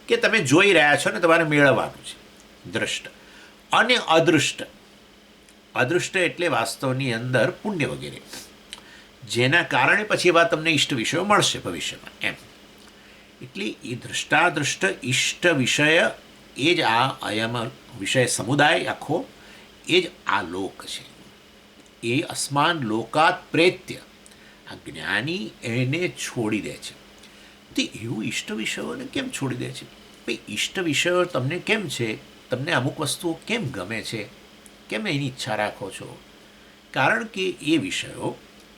A: કે તમે જોઈ રહ્યા છો ને તમારે મેળવવાનું છે, દ્રષ્ટ. અને અદૃષ્ટ, અદૃષ્ટ એટલે વાસ્તવની અંદર પુણ્ય વગેરે, જેના કારણે પછી એવા તમને ઇષ્ટ વિષયો મળશે ભવિષ્યમાં એમ. એટલે એ દ્રષ્ટાદૃષ્ટ ઇષ્ટ વિષય એ જ આ અયમ વિષય સમુદાય આખો, એ જ આ લોક છે. એ અસ્માન લોકાત પ્રેત્ય, આ જ્ઞાની એને છોડી દે છે. તો એવું ઇષ્ટ વિષયોને કેમ છોડી દે છે? ભાઈ ઇષ્ટ વિષયો તમને કેમ છે? તમને અમુક વસ્તુઓ કેમ ગમે છે? કેમ એની ઈચ્છા રાખો છો? કારણ કે એ વિષયો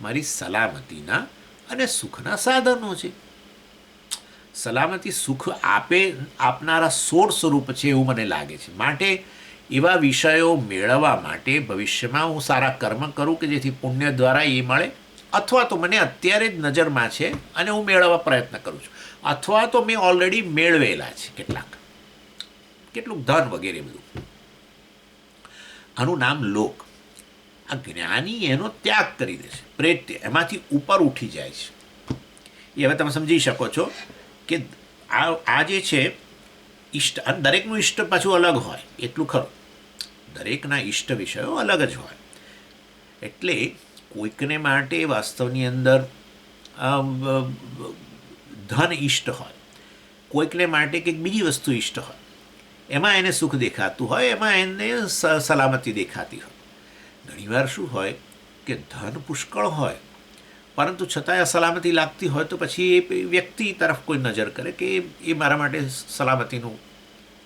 A: મારી સલામતીના અને સુખના સાધનો છે. સલામતી સુખ આપનારા સોળ સ્વરૂપ છે એવું મને લાગે છે. માટે એવા વિષયો મેળવવા માટે ભવિષ્યમાં હું સારા કર્મ કરું કે જેથી પુણ્ય દ્વારા એ મળે, અથવા તો મને અત્યારે જ નજરમાં છે અને હું મેળવવા પ્રયત્ન કરું છું, અથવા તો મેં ઓલરેડી મેળવેલા છે કેટલુંક ધન વગેરે બધું. આનું નામ લોક. આ જ્ઞાની એનો ત્યાગ કરી દે છે, પ્રેત્ય, એમાંથી ઉપર ઉઠી જાય છે. એ હવે તમે સમજી શકો છો કે આ જે છે ઇષ્ટ, અને દરેકનું ઇષ્ટ પાછું અલગ હોય એટલું ખરું, દરેકના ઇષ્ટ વિષયો અલગ જ હોય. એટલે કોઈકને માટે વાસ્તવની અંદર ધન ઇષ્ટ હોય, કોઈકને માટે કંઈક બીજી વસ્તુ ઇષ્ટ હોય, એમાં એને સુખ દેખાતું હોય, એમાં એને સલામતી દેખાતી હોય. ઘણીવાર શું હોય કે ધન પુષ્કળ હોય પરંતુ છતાંય અસલામતી લાગતી હોય, તો પછી એ વ્યક્તિ તરફ કોઈ નજર કરે કે એ મારા માટે સલામતીનું,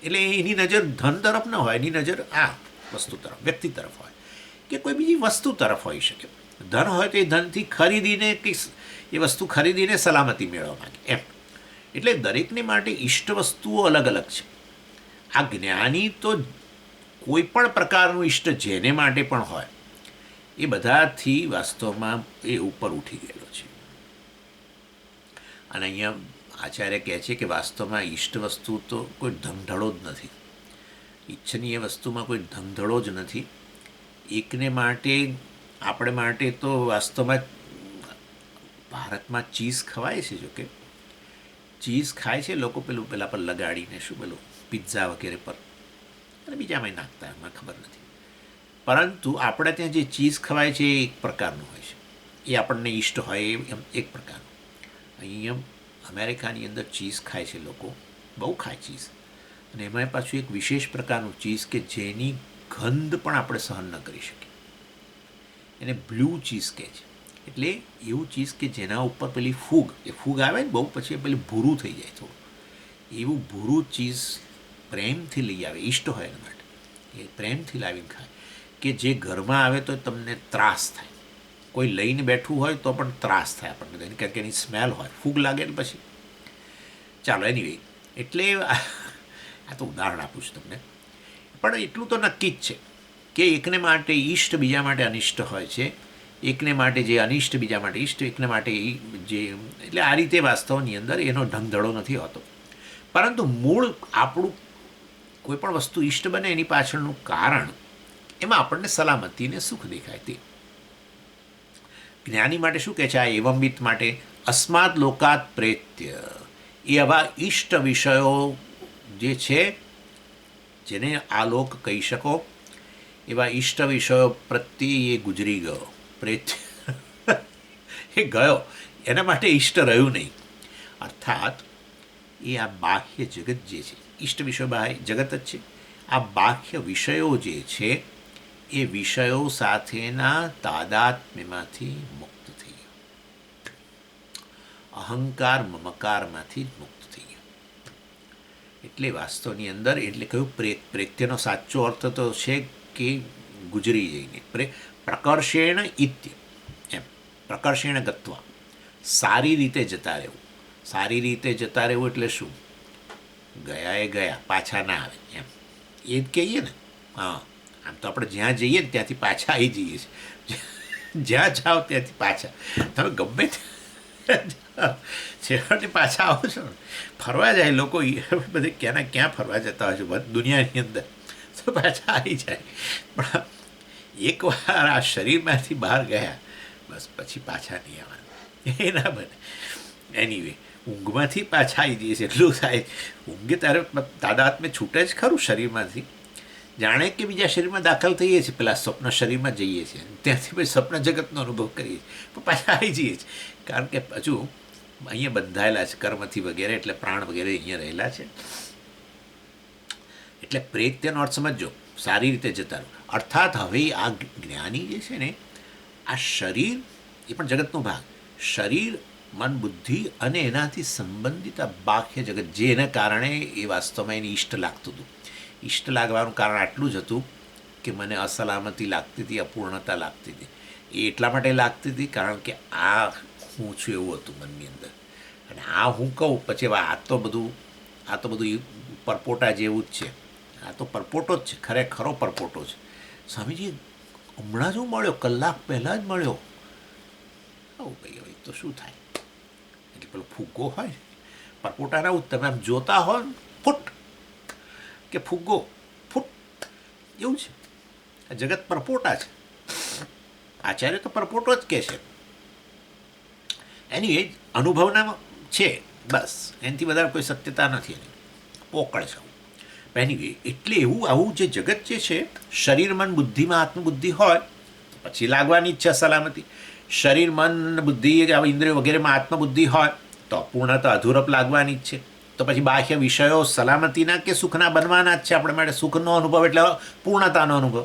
A: એટલે એની નજર ધન તરફ ન હોય, એની નજર આ વસ્તુ તરફ, વ્યક્તિ તરફ હોય, કે કોઈ બીજી વસ્તુ તરફ હોઈ શકે. ધન હોય તો એ ધનથી ખરીદીને કે એ વસ્તુ ખરીદીને સલામતી મેળવવા માંગે એમ. એટલે દરેકને માટે ઇષ્ટ વસ્તુઓ અલગ અલગ છે. આ જ્ઞાની તો કોઈ પણ પ્રકારનું ઇષ્ટ જેને માટે પણ હોય એ બધાથી વાસ્તવમાં એ ઉપર ઉઠી ગયેલો છે. અને અહીંયા આચાર્ય કહે છે કે વાસ્તવમાં ઇષ્ટ વસ્તુ તો કોઈ ધમધડો જ નથી, ઈચ્છનીય વસ્તુમાં કોઈ ધમધડો જ નથી. એકને માટે આપણે માટે તો વાસ્તવમાં ભારતમાં ચીઝ ખવાય છે, જોકે ચીઝ ખાય છે લોકો પેલા પર લગાડીને, શું પેલું પિઝા વગેરે પર, અને બીજામાં નાખતા મને ખબર નથી. પરંતુ આપણે ત્યાં જે ચીઝ ખવાય છે એ એક પ્રકારનું હોય છે, એ આપણને ઈષ્ટ હોય એમ એક પ્રકારનું. અહીંયા અમેરિકાની અંદર ચીઝ ખાય છે લોકો, બહુ ખાય ચીઝ, અને એમાં પાછું એક વિશેષ પ્રકારનું ચીઝ કે જેની ગંધ પણ આપણે સહન ન કરી શકીએ, એને બ્લુ ચીઝ કહે છે. એટલે એવું ચીઝ કે જેના ઉપર પેલી ફૂગ આવે ને બહુ, પછી પેલી ભૂરું થઈ જાય થોડું, એવું ભૂરું ચીઝ પ્રેમથી લઈ આવે, ઈષ્ટ હોય એના માટે, એ પ્રેમથી લાવીને ખાય, કે જે ઘરમાં આવે તો તમને ત્રાસ થાય, કોઈ લઈને બેઠું હોય તો પણ ત્રાસ થાય આપણને, કારણ કે એની સ્મેલ હોય, ફૂગ લાગે ને પછી. ચાલો એનીવે, એટલે આ તો ઉદાહરણ આપું છું તમને, પણ એટલું તો નક્કી જ છે કે એકને માટે ઈષ્ટ બીજા માટે અનિષ્ટ હોય છે, એકને માટે જે અનિષ્ટ બીજા માટે ઈષ્ટ, એકને માટે જે, એટલે આ રીતે વાસ્તવની અંદર એનો ઢંગધડો નથી હોતો. પરંતુ મૂળ આપણું કોઈ પણ વસ્તુ ઈષ્ટ બને એની પાછળનું કારણ, એમાં આપણને સલામતી ને સુખ દેખાય. તે જ્ઞાની માટે શું કહે છે આ એવંવિત માટે? અસ્માદ લોકાત પ્રેત્ય, એ આવા ઈષ્ટ વિષયો જે છે જેને આલોક કહી શકો, એવા ઈષ્ટ વિષયો પ્રત્યે એ ગુજરી ગયો, પ્રેત્ય એ ગયો, એના માટે ઈષ્ટ રહ્યું નહીં. અર્થાત એ આ બાહ્ય જગત જે છે, ઈષ્ટ વિષય બાહ્ય જગત જ છે, આ બાહ્ય વિષયો જે છે એ વિષયો સાથેના તાદાત્મ્યમાંથી મુક્ત થઈ ગયો, અહંકાર મમકારમાંથી જ મુક્ત થઈ ગયો. એટલે વાસ્તવની અંદર, એટલે કહ્યું પ્રેત્યનો સાચો અર્થ તો છે કે ગુજરી જઈને, પ્રકર્ષેણ ઇત્ય, એમ પ્રકર્ષેણ ગત્વા, સારી રીતે જતા રહેવું. સારી રીતે જતા રહેવું એટલે શું? ગયા એ ગયા, પાછા ના આવે એમ, એ જ કહીએ ને. હા, આમ તો આપણે જ્યાં જઈએ ને ત્યાંથી પાછા આવી જઈએ છીએ, જ્યાં જાઓ ત્યાંથી પાછા, તમે ગમે છેવટે પાછા આવો છો ને. ફરવા જાય લોકો બધે ક્યાંના ક્યાં ફરવા જતા હોય છે દુનિયાની અંદર, તો પાછા આવી જાય. પણ એકવાર આ શરીરમાંથી બહાર ગયા, બસ પછી પાછા નહીં આવવાના, એ ના બને. એનીવે, ઊંઘમાંથી પાછા આવી જઈએ છીએ એટલું થાય. ઊંઘે ત્યારે તાદાત્મ્ય છૂટે જ ખરું શરીરમાંથી, જાણે કે બીજા શરીરમાં દાખલ થઈએ છીએ, પેલા સ્વપ્ન શરીરમાં જઈએ છીએ, ત્યાંથી પછી સ્વપ્ન જગતનો અનુભવ કરીએ છીએ, પણ પાછા આવી જઈએ છીએ, કારણ કે હજુ અહીંયા બંધાયેલા છે કર્મથી વગેરે, એટલે પ્રાણ વગેરે અહીંયા રહેલા છે. એટલે પ્રેત્યનો અર્થ સમજો, સારી રીતે જતા રહો. અર્થાત હવે આ જ્ઞાની જે છે ને, આ શરીર એ પણ જગતનો ભાગ, શરીર મન બુદ્ધિ અને એનાથી સંબંધિત આ બાહ્ય જગત, જેના કારણે એ વાસ્તવમાં એને ઈષ્ટ લાગતું હતું. ઈષ્ટ લાગવાનું કારણ આટલું જ હતું કે મને અસલામતી લાગતી હતી, અપૂર્ણતા લાગતી હતી. એ એટલા માટે લાગતી હતી કારણ કે આ હું છું એવું હતું મનની અંદર, અને આ હું કહું પછી આ તો બધું પરપોટા જેવું જ છે. આ તો પરપોટો જ છે, ખરેખરો પરપોટો છે. સ્વામીજી હમણાં જ હું મળ્યો, કલાક પહેલાં જ મળ્યો. આવું ભાઈ હવે તો શું થાય? એટલે પેલો ફુગ્ગો હોય પરપોટાના, તમે આમ જોતા હોય ફૂટ કે ફુગ્ગો ફૂટ, એવું છે આ જગત. પરપોટા છે, આચાર્ય તો પરપોટો જ કહે છે. એની એ અનુભવના છે, બસ એનાથી વધારે કોઈ સત્યતા નથી એની, પોકળ છે. એની એટલે એવું આવું જે જગત જે છે, શરીર મન બુદ્ધિમાં આત્મબુદ્ધિ હોય તો પછી લાગવાની ઈચ્છા સલામતી, શરીર મન બુદ્ધિ ઇન્દ્રિયો વગેરેમાં આત્મબુદ્ધિ હોય તો પૂર્ણતા અધૂરપ લાગવાની જ છે. તો પછી બાહ્ય વિષયો સલામતીના કે સુખના બનવાના જ છે. આપણે માટે સુખનો અનુભવ એટલે પૂર્ણતાનો અનુભવ.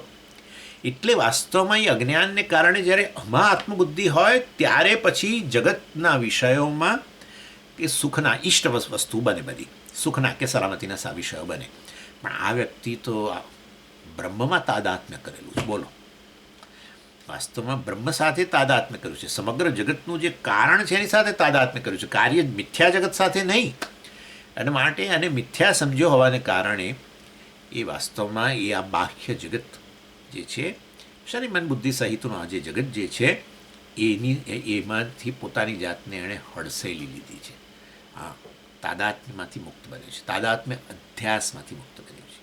A: એટલે વાસ્તવમાં એ અજ્ઞાનને કારણે જ્યારે આમાં આત્મબુદ્ધિ હોય ત્યારે પછી જગતના વિષયોમાં કે સુખના ઈષ્ટ વસ્તુ બને, બધી સુખના કે સલામતીના વિષયો બને. પણ આ વ્યક્તિ તો બ્રહ્મમાં તાદાત્મ્ય કરેલું છે. બોલો, વાસ્તવમાં બ્રહ્મ સાથે તાદાત્મ્ય કર્યું છે, સમગ્ર જગતનું જે કારણ છે એની સાથે તાદાત્મ્ય કર્યું છે, કાર્ય મિથ્યા જગત સાથે નહીં. અને માટે અને મિથ્યા સમજ્યો હોવાને કારણે એ વાસ્તવમાં એ આ બાહ્ય જગત જે છે, શરીર મન બુદ્ધિ સહિતનું આ જે જગત જે છે એમાંથી પોતાની જાતને એણે હડસેલી લીધી છે. હા, તાદાત્મ્યમાંથી મુક્ત બન્યું છે, તાદાત્મ્ય અધ્યાસમાંથી મુક્ત બન્યું છે.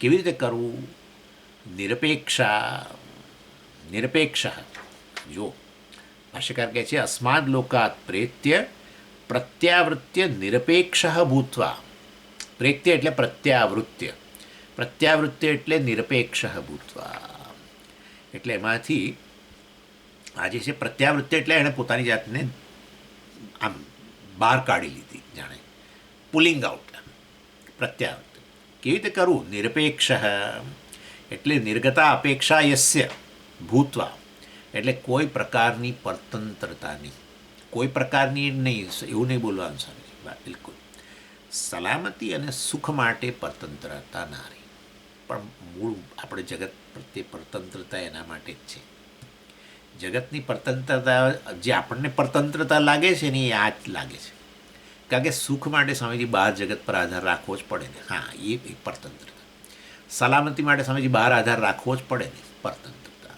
A: કેવી રીતે કરવું? નિરપેક્ષ જો ભાષ્યકાર કહે છે, અસ્માદ લોકાત પ્રેત્ય પ્રત્યાવૃત્ય નિરપેક્ષ ભૂત્વા. પ્રેત્ય એટલે પ્રત્યાવૃત્ય, પ્રત્યાવૃત્ય એટલે નિરપેક્ષ ભૂત્વા. એટલે એમાંથી આ જે છે પ્રત્યાવૃત્તિ એટલે એણે પોતાની જાતને આમ બહાર કાઢી લીધી, જાણે પુલિંગ આઉટ. પ્રત્યાવૃત્તિ કેવી રીતે કરવું? નિરપેક્ષ એટલે નિર્ગતા અપેક્ષા યસ્ય ભૂત્વા, એટલે કોઈ પ્રકારની પરતંત્રતા નહીં, કોઈ પ્રકારની નહીં, એવું નહીં બોલવાનું સ્વામીજી, બિલકુલ. સલામતી અને સુખ માટે પરતંત્રતા ના રહી, પણ મૂળ આપણે જગત પ્રત્યે પરતંત્રતા એના માટે જ છે. જગતની પરતંત્રતા જે આપણને પરતંત્રતા લાગે છે ને એ આ જ લાગે છે, કારણ કે સુખ માટે સ્વામીજી બહાર જગત પર આધાર રાખવો જ પડે ને. હા, એ એક પરતંત્રતા. સલામતી માટે સ્વામીજી બહાર આધાર રાખવો જ પડે ને, પરતંત્રતા.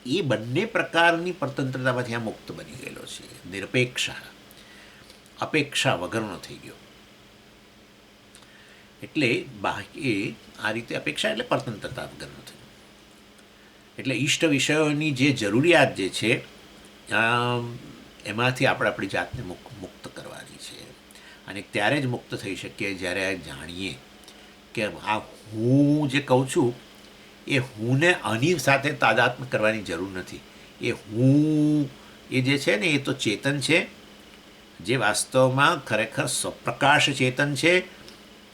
A: એ બંને પ્રકારની પરતંત્રતામાંથી આ મુક્ત બની ગયેલો છે. નિરપેક્ષ, અપેક્ષા વગરનો થઈ ગયો. એટલે બાહ્ય આ રીતે અપેક્ષા એટલે પરતંત્રતા વગરનો થયો. એટલે ઈષ્ટ વિષયોની જે જરૂરિયાત જે છે એમાંથી આપણે આપણી જાતને મુક્ત કરવાની છે. અને ત્યારે જ મુક્ત થઈ શકીએ જ્યારે જાણીએ કે આ હું જે કહું છું એ હુંને આની સાથે તાદાત્મ્ય કરવાની જરૂર નથી. એ હું એ જે છે ને એ તો ચેતન છે, જે વાસ્તવમાં ખરેખર સ્વપ્રકાશ ચેતન છે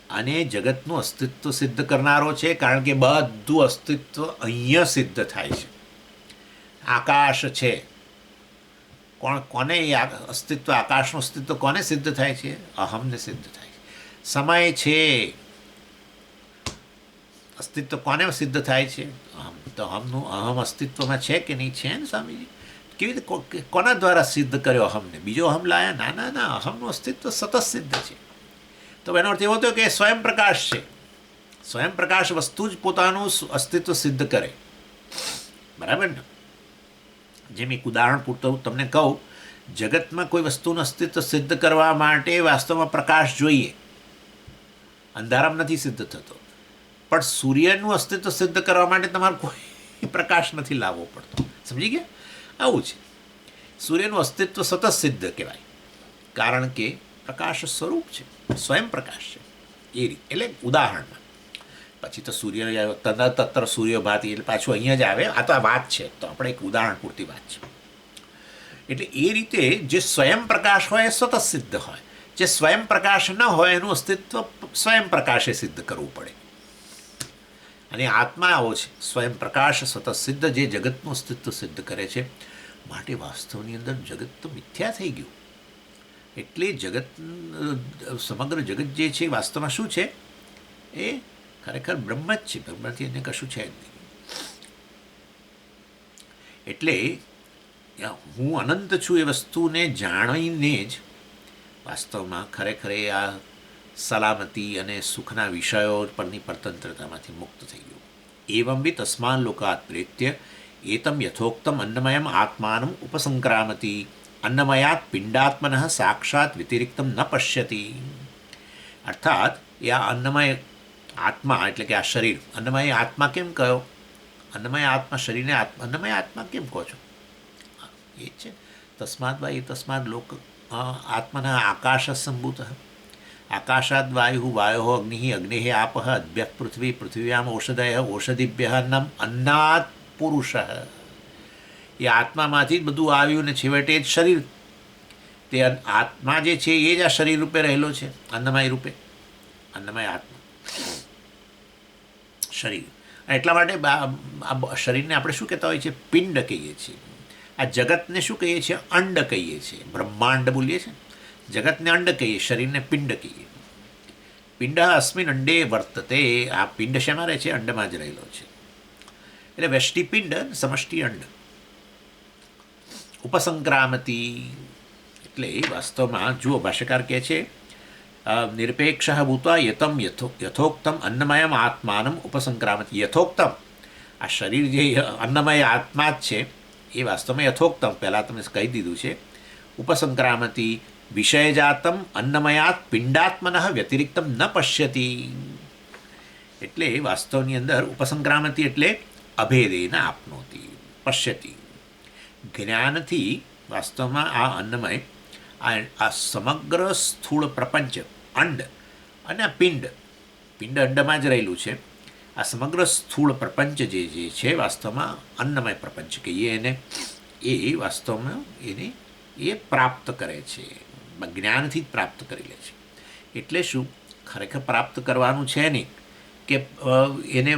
A: અને જગતનું અસ્તિત્વ સિદ્ધ કરનારો છે, કારણ કે બધું અસ્તિત્વ અહીંયા સિદ્ધ થાય છે. આકાશ છે, કોને એ અસ્તિત્વ, આકાશનું અસ્તિત્વ કોને સિદ્ધ થાય છે? અહમને સિદ્ધ થાય છે. સમય છે, અસ્તિત્વ કોને સિદ્ધ થાય છે? અહમ. તો અહમનું અહમ અસ્તિત્વમાં છે કે નહીં? છે ને સ્વામીજી. કેવી રીતે, કોના દ્વારા સિદ્ધ કર્યો અહમને? બીજો અહમ લાયા? ના ના ના, અહમનું અસ્તિત્વ સતત સિદ્ધ છે. તો એનો અર્થ એવો થયો કે સ્વયં પ્રકાશ છે. સ્વયં પ્રકાશ વસ્તુ જ પોતાનું અસ્તિત્વ સિદ્ધ કરે, બરાબર ને? જેમ એક ઉદાહરણ પૂરતું તમને કહું, જગતમાં કોઈ વસ્તુનું અસ્તિત્વ સિદ્ધ કરવા માટે વાસ્તવમાં પ્રકાશ જોઈએ, અંધારામાં નથી સિદ્ધ થતો. પણ સૂર્યનું અસ્તિત્વ સિદ્ધ કરવા માટે તમારે કોઈ પ્રકાશ નથી લાવવો પડતો. સમજી ગયા? આવું છે. સૂર્યનું અસ્તિત્વ સતત સિદ્ધ કહેવાય, કારણ કે પ્રકાશ સ્વરૂપ છે, સ્વયં પ્રકાશ છે. એ રીતે, એટલે ઉદાહરણમાં પછી તો સૂર્ય તત્ર સૂર્યભાતિ એટલે પાછું અહીંયા જ આવે. આ તો આ વાત છે, તો આપણે એક ઉદાહરણ પૂરતી વાત છે. એટલે એ રીતે જે સ્વયં પ્રકાશ હોય એ સતત સિદ્ધ હોય, જે સ્વયં પ્રકાશ ન હોય એનું અસ્તિત્વ સ્વયં પ્રકાશે સિદ્ધ કરવું પડે. અને આત્મા આવો છે, સ્વયં પ્રકાશ સતત સિદ્ધ, જે જગતનું અસ્તિત્વ સિદ્ધ કરે છે. માટે વાસ્તવની અંદર જગત તો મિથ્યા થઈ ગયું. એટલે જગત, સમગ્ર જગત જે છે વાસ્તવમાં શું છે? એ ખરેખર બ્રહ્મ જ છે, બ્રહ્મથી એને કશું છે જ નહીં. એટલે હું અનંત છું એ વસ્તુને જાણીને જ વાસ્તવમાં ખરેખર આ સલામતી અને સુખના વિષયો પરની પરતંત્રતામાંથી મુક્ત થઈ ગયું. એવં બી તસ્માન લોકાત પ્રેત્ય એતમ યથોક્તમ અન્નમયમ આત્માનમ ઉપસંક્રામતી અન્નમયાત પિંડાત્મન સાક્ષાત વ્યતિરિક્તમ ન પશ્યતિ. અર્થાત એ આ અન્નમય આત્મા એટલે કે આ શરીર, અન્નમય આત્મા કેમ કહ્યો? અન્નમય આત્મા, શરીરને અન્નમય આત્મા કેમ કહો છો? એ જ છે. તસ્માદ વા એ તસ્માદ લોક આત્મના આકાશ સંભૂત, આકાશાદ વાયુ, વાયો અગ્નિ, અગ્નિ આપ, અદ્ભ્ય પૃથ્વી, પૃથ્વ્યામ ઔષધય, ઔષધિભ્ય અન્નાત પુરુષ. એ આત્મામાંથી જ બધું આવ્યું ને છેવટે જ શરીર. તે આત્મા જે છે એ જ આ શરીર રૂપે રહેલો છે, અન્નમય રૂપે. અન્નમય આત્મા શરીર. એટલા માટે શરીરને આપણે શું કહેતા હોઈએ છીએ? પિંડ કહીએ છીએ. આ જગતને શું કહીએ છીએ? અંડ કહીએ છીએ. બ્રહ્માંડ બોલીએ છીએ. જગતને અંડ કહીએ, શરીરને પિંડ કહીએ. પિંડ અસ્મિન અંડે વર્તતે. આ પિંડ શેમાં રહે છે? અંડમાં જ રહેલો છે. એટલે વ્યષ્ટિ પિંડ, સમષ્ટિ અંડ. ઉપસંક્રામતી એટલે વાસ્તવમાં જુઓ, ભાષ્યકાર કહે છે નિરપેક્ષ ભૂત્વા યતમ યથોક્તમ અન્નમયમ આત્માનમ ઉપસંક્રામતી. યથોક્તમ, આ શરીર જે અન્નમય આત્મા જ છે એ વાસ્તવમાં યથોક્તમ, પહેલાં તમે કહી દીધું છે. ઉપસંક્રામતી વિષયજાતમ અન્નમયાત પિંડાત્મન વ્યતિરિક્તમ ન પશ્યતિ. એટલે વાસ્તવની અંદર ઉપસંક્રામતી એટલે અભેદેન આપનોતી, પશ્યતિ. જ્ઞાનથી વાસ્તવમાં આ અન્નમય, આ સમગ્ર સ્થૂળ પ્રપંચ, અંડ અને આ પિંડ, પિંડ અંડમાં જ રહેલું છે. આ સમગ્ર સ્થૂળ પ્રપંચ જે છે વાસ્તવમાં અન્નમય પ્રપંચ કહીએ એને. એ વાસ્તવમાં એ પ્રાપ્ત કરે છે, જ્ઞાનથી જ પ્રાપ્ત કરી લે છે. એટલે શું ખરેખર પ્રાપ્ત કરવાનું છે નહીં કે એને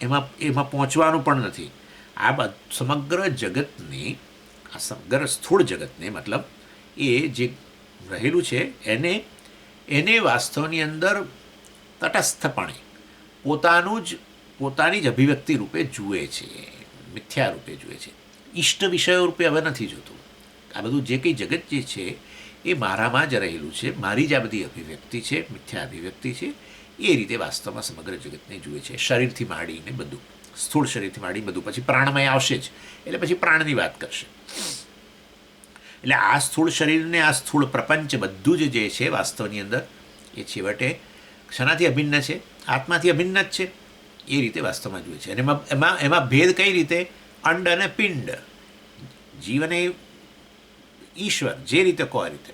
A: એમાં પહોંચવાનું પણ નથી. આ સમગ્ર જગતને, આ સમગ્ર સ્થૂળ જગતને મતલબ એ જે રહેલું છે એને વાસ્તવની અંદર તટસ્થપણે પોતાની જ અભિવ્યક્તિ રૂપે જુએ છે, મિથ્યા રૂપે જુએ છે. ઈષ્ટ વિષયો રૂપે હવે નથી જોતું. આ બધું જે કંઈ જગત જે છે એ મારામાં જ રહેલું છે, મારી જ આ બધી અભિવ્યક્તિ છે, મિથ્યા અભિવ્યક્તિ છે. એ રીતે વાસ્તવમાં સમગ્ર જગતને જુએ છે, શરીરથી માંડીને બધું, સ્થૂળ શરીરથી માંડી બધું. પછી પ્રાણમય આવશે જ, એટલે પછી પ્રાણની વાત કરશે. એટલે આ સ્થૂળ શરીરને, આ સ્થૂળ પ્રપંચ બધું જ જે છે વાસ્તવની અંદર એ છેવટે શનાથી અભિન્ન છે? આત્માથી અભિન્ન જ છે. એ રીતે વાસ્તવમાં જુએ છે. અને એમાં ભેદ કઈ રીતે? અંડ અને પિંડ, જીવ અને ઈશ્વર, જે રીતે કહો એ રીતે.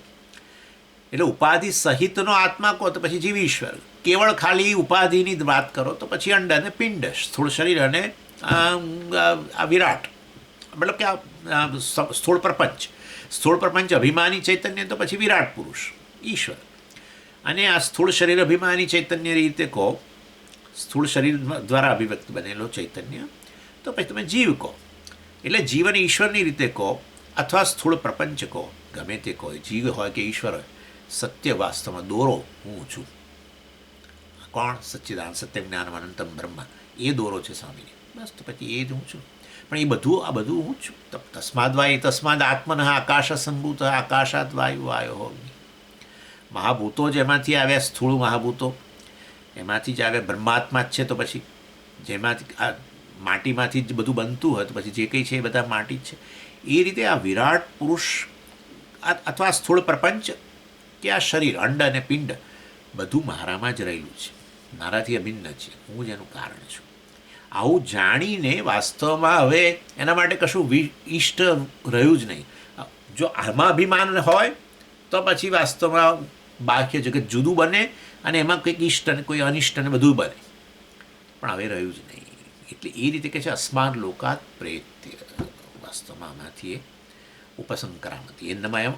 A: એટલે ઉપાધિ સહિતનો આત્મા કહો તો પછી જીવ ઈશ્વર, કેવળ ખાલી ઉપાધિની જ વાત કરો તો પછી અંડ અને પિંડ, સ્થૂળ શરીર અને આ વિરાટ, મતલબ કે આ સ્થૂળ પ્રપંચ. સ્થૂળ પ્રપંચ અભિમાની ચૈતન્ય તો પછી વિરાટ પુરુષ ઈશ્વર. અને આ સ્થૂળ શરીર અભિમાની ચૈતન્ય રીતે કહો, સ્થૂળ શરીર દ્વારા અભિવ્યક્ત બનેલો ચૈતન્ય, તો પછી તમે જીવ કહો. એટલે જીવ અને ઈશ્વરની રીતે કહો અથવા સ્થૂળ પ્રપંચ કહો, ગમે તે કહો, જીવ હોય કે ઈશ્વર હોય, સત્ય વાસ્તવમાં દોરો હું છું. કોણ? સચ્ચિદાનંદ સત્ય જ્ઞાનમ અનંતમ બ્રહ્મ, એ દોરો છે સ્વામીને. બસ તો પછી એ જ હું છું. પણ આ બધું હું છું. તસ્માદ વાય તસ્માદ આત્મન આકાશ સંભૂત આકાશાત વાયુ વાયો અગ્નિ. મહાભૂતો જ એમાંથી આવ્યા, સ્થૂળ મહાભૂતો એમાંથી જ આવ્યા. બ્રહ્માત્મા જ છે, તો પછી જેમાંથી આ માટીમાંથી જ બધું બનતું હોય તો પછી જે કંઈ છે એ બધા માટી જ છે. એ રીતે આ વિરાટ પુરુષ અથવા સ્થૂળ પ્રપંચ કે આ શરીર, અંડ અને પિંડ બધું મારામાં જ રહેલું છે, મારાથી અભિન્ન છે, હું જ એનું કારણ છું. આવું જાણીને વાસ્તવમાં હવે એના માટે કશું ઈષ્ટ રહ્યું જ નહીં. જો આમાં અભિમાન હોય તો પછી વાસ્તવમાં બાહ્ય જગત જુદું બને અને એમાં કંઈક ઈષ્ટ અને કોઈ અનિષ્ટ અને બધું બને, પણ હવે રહ્યું જ નહીં. એટલે એ રીતે કહે છે અસ્માન લોકાત પ્રેત્ય. વાસ્તવમાં આમાંથી એ ઉપસંક્રામતી,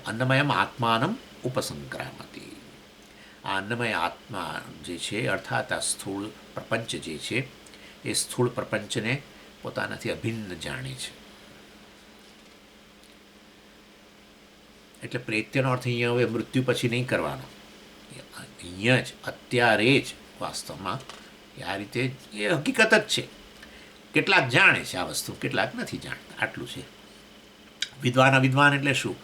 A: અન્નમયમ આત્માનમ ઉપસંક્રામતી. આ અન્નમય આત્મા જે છે, અર્થાત આ સ્થૂળ પ્રપંચ જે છે એ સ્થૂળ પ્રપંચને પોતાનાથી અભિન્ન જાણે છે. એટલે પ્રેત્યનો અર્થ અહીંયા હવે મૃત્યુ પછી નહીં કરવાનો, અહીંયા જ અત્યારે જ વાસ્તવમાં આ રીતે એ હકીકત જ છે. કેટલાક જાણે છે આ વસ્તુ, કેટલાક નથી જાણતા, આટલું છે. વિદ્વાન અવિદ્વાન એટલે શું?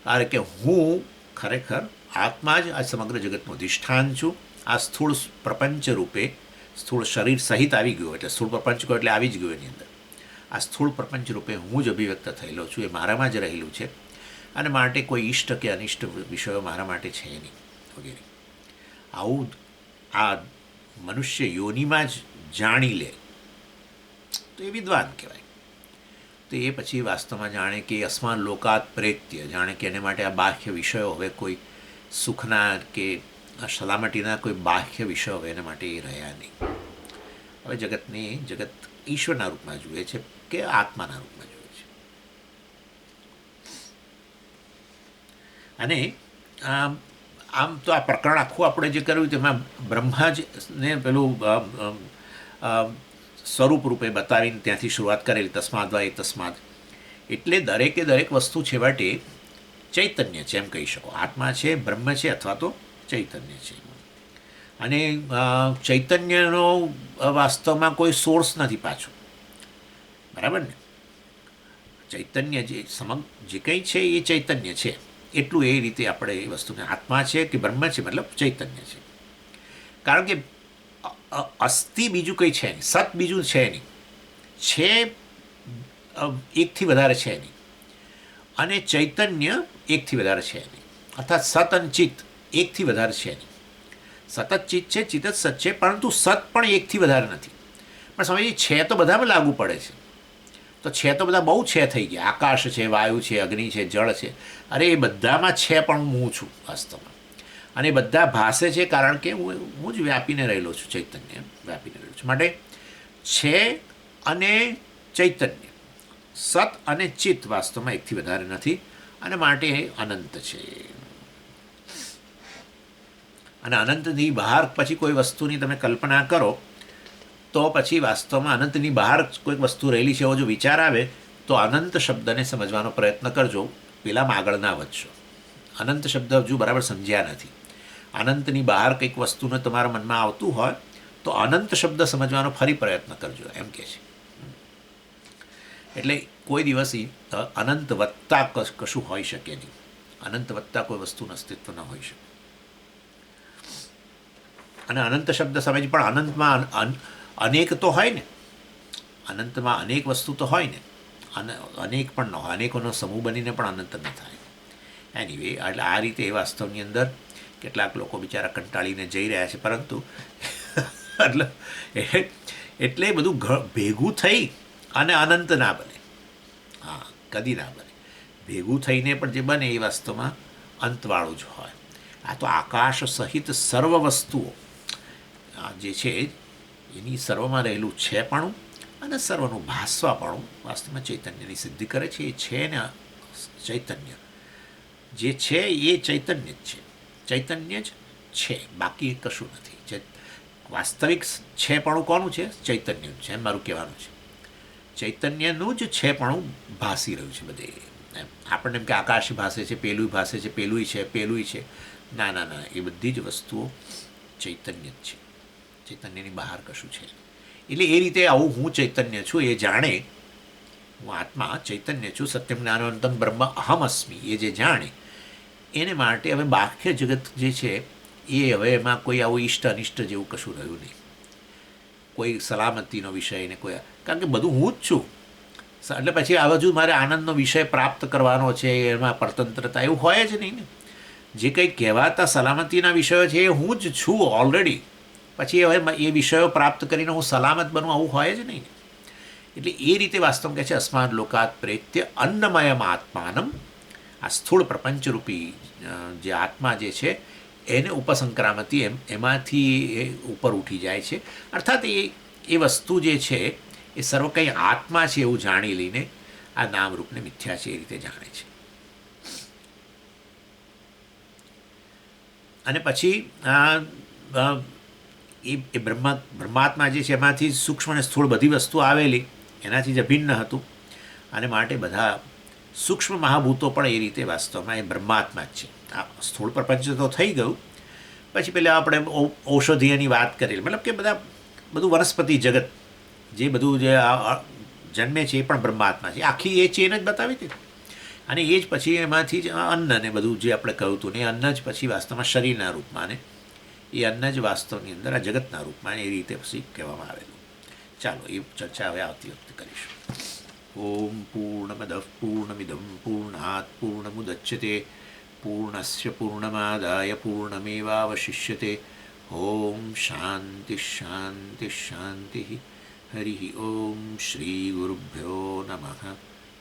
A: કારણ કે હું ખરેખર આત્મા જ આ સમગ્ર જગતનું અધિષ્ઠાન છું. આ સ્થૂળ પ્રપંચ રૂપે, સ્થૂળ શરીર સહિત આવી ગયો, એટલે સ્થૂળ પ્રપંચ કહો એટલે આવી જ ગયો એની અંદર. આ સ્થૂળ પ્રપંચ રૂપે હું જ અભિવ્યક્ત થયેલો છું, એ મારામાં જ રહેલું છે. અને માટે કોઈ ઈષ્ટ કે અનિષ્ટ વિષયો મારા માટે છે નહીં વગેરે. આવું આ મનુષ્ય યોનિમાં જ જાણી લે તો એ વિદ્વાન કહેવાય. તો એ પછી વાસ્તવમાં જાણે કે અસ્માન લોકાત પ્રેત્ય, જાણે કે એને માટે આ બાહ્ય વિષયો હવે કોઈ સુખના કે સલામતીના કોઈ બાહ્ય વિષયો હવે એના માટે એ રહ્યા નહીં. હવે જગત ઈશ્વરના રૂપમાં જુએ છે કે આત્માના રૂપમાં જુએ છે. અને આમ તો આ પ્રકરણ આખું આપણે જે કર્યું તેમાં બ્રહ્મા જ ને પેલું સ્વરૂપ રૂપે બતાવીને ત્યાંથી શરૂઆત કરેલી, તસ્માદ વા એ તસ્માદ. એટલે દરેક વસ્તુ છેવટે ચૈતન્ય છે એમ કહી શકો. આત્મા છે, બ્રહ્મ છે અથવા તો ચૈતન્ય છે. અને ચૈતન્યનો વાસ્તવમાં કોઈ સોર્સ નથી પાછો, બરાબર ને? ચૈતન્ય જે કંઈ છે એ ચૈતન્ય છે, એટલું એ રીતે આપણે એ વસ્તુને આત્મા છે કે બ્રહ્મ છે મતલબ ચૈતન્ય છે. કારણ કે અસ્થિ બીજું કંઈ છે નહીં, સત બીજું છે નહીં, છે એકથી વધારે છે નહીં, અને ચૈતન્ય એકથી વધારે છે નહીં. અર્થાત સત અને ચિત્ત એકથી વધારે છે નહીં. સતત ચિત્ત છે, ચિત્ત જ સત છે, પરંતુ સત પણ એકથી વધારે નથી. પણ સમજીએ છે તો બધામાં લાગુ પડે છે. તો છે તો બધા બહુ છે થઈ ગયા. આકાશ છે, વાયુ છે, અગ્નિ છે, જળ છે. અરે એ બધામાં છે પણ હું છું વાસ્તવમાં. અને બધા ભાસે છે કારણ કે હું જ વ્યાપીને રહેલો છું, ચૈતન્ય વ્યાપીને રહેલો છું. માટે છે અને ચૈતન્ય સત અને ચિત્ત વાસ્તવમાં એકથી વધારે નથી અને માટે એ અનંત છે. અને અનંતની બહાર પછી કોઈ વસ્તુની તમે કલ્પના કરો તો પછી વાસ્તવમાં અનંતની બહાર કોઈક વસ્તુ રહેલી છે એવો જો વિચાર આવે તો અનંત શબ્દને સમજવાનો પ્રયત્ન કરજો, પેલામાં આગળ ના વધશો. અનંત શબ્દ હજુ બરાબર સમજ્યા નથી. અનંતની બહાર કંઈક વસ્તુને તમારા મનમાં આવતું હોય તો અનંત શબ્દ સમજવાનો ફરી પ્રયત્ન કરજો, એમ કે છે. એટલે કોઈ દિવસ અનંત વત્તા કશું હોઈ શકે નહીં. અનંત વત્તા કોઈ વસ્તુનું અસ્તિત્વ ન હોઈ શકે. અને અનંત શબ્દ સમજ પણ અનંતમાં અનેક તો હોય ને, અનંતમાં અનેક વસ્તુ તો હોય ને, અનેક પણ ન હોય, અનેકોનો સમૂહ બનીને પણ અનંત ન થાય. એનીવે, એટલે આ રીતે એ વાસ્તવની અંદર કેટલાક લોકો બિચારા કંટાળીને જઈ રહ્યા છે, પરંતુ એટલે બધું ભેગું થઈ અને અનંત ના બને. હા, કદી ના બને. ભેગું થઈને પણ જે બને એ વાસ્તવમાં અંતવાળું જ હોય. આ તો આકાશ સહિત સર્વ વસ્તુઓ જે છે એની સર્વમાં રહેલું છેપણું અને સર્વનું ભાસવાપણું વાસ્તવમાં ચૈતન્યની સિદ્ધિ કરે છે. એ છે ને ચૈતન્ય જે છે એ ચૈતન્ય જ છે. ચૈતન્ય જ છે, બાકી કશું નથી. વાસ્તવિક છેપણું કોનું છે? ચૈતન્યનું છે, એમ મારું કહેવાનું છે. ચૈતન્યનું જ છેપણું ભાસી રહ્યું છે બધે. એમ આપણને એમ કે આકાશ ભાસે છે, પેલું ભાસે છે, પેલું છે, પેલું છે. ના ના ના, એ બધી જ વસ્તુઓ ચૈતન્ય જ છે. ચૈતન્યની બહાર કશું છે. એટલે એ રીતે આવું હું ચૈતન્ય છું એ જાણે, હું આત્મા ચૈતન્ય છું, સત્યમ જ્ઞાનવંતમ બ્રહ્મ અહમ અસ્મિ, એ જે જાણે એને માટે હવે બાહ્ય જગત જે છે એ હવે એમાં કોઈ આવું ઇષ્ટ અનિષ્ટ જેવું કશું રહ્યું નહીં. કોઈ સલામતીનો વિષય ને કોઈ, કારણ કે બધું હું જ છું. એટલે પછી આ બાજુ મારે આનંદનો વિષય પ્રાપ્ત કરવાનો છે, એમાં પરતંત્રતા એવું હોય જ નહીં ને. જે કંઈ કહેવાતા સલામતીના વિષયો છે એ હું જ છું ઓલરેડી. પછી હવે એ વિષયો પ્રાપ્ત કરીને હું સલામત બનું, આવું હોય જ નહીં. એટલે એ રીતે વાસ્તવ કહે છે અસ્માદ લોકાત પ્રેત્ય અન્નમયમ આત્માનમ. આ સ્થૂળ પ્રપંચરૂપી જે આત્મા જે છે એને ઉપસંક્રામતી, એમાંથી એ ઉપર ઉઠી જાય છે. અર્થાત એ વસ્તુ જે છે એ સર્વ કંઈ આત્મા છે એવું જાણી લઈને આ નામરૂપને મિથ્યા છે એ રીતે જાણે છે. અને પછી એ બ્રહ્માત્મા જે છે એમાંથી સૂક્ષ્મ અને સ્થૂળ બધી વસ્તુ આવેલી એનાથી જ અભિન્ન હતું. અને માટે બધા સૂક્ષ્મ મહાભૂતો પણ એ રીતે વાસ્તવમાં એ બ્રહ્માત્મા જ છે. આ સ્થૂળ પ્રપંચ તો થઈ ગયું. પછી પહેલાં આપણે ઔષધીયની વાત કરી, મતલબ કે બધું વનસ્પતિ જગત જે બધું જે જન્મે છે એ પણ બ્રહ્માત્મા છે. આખી એ ચેન જ બતાવી હતી. અને એ જ પછી એમાંથી જ અન્ન ને બધું જે આપણે કહ્યું હતું ને એ અન્ન જ પછી વાસ્તવમાં શરીરના રૂપમાં, ને એ અન્ન જ વાસ્તવની અંદર આ જગતના રૂપમાં એ રીતે પછી કહેવામાં આવેલું. ચાલો, એ ચર્ચા હવે આવતી વખતે કરીશું. ઓમ પૂર્ણમદ પૂર્ણમિદમ પૂર્ણાત પૂર્ણમુદચ્યતે પૂર્ણસ્ય પૂર્ણમાદાય પૂર્ણમેવાવશિષ્યતે. ઓમ શાંતિ શાંતિ શાંતિ. હરિ ઓમ શ્રી ગુરુભ્યો નમઃ.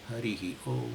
A: હરિ ઓમ.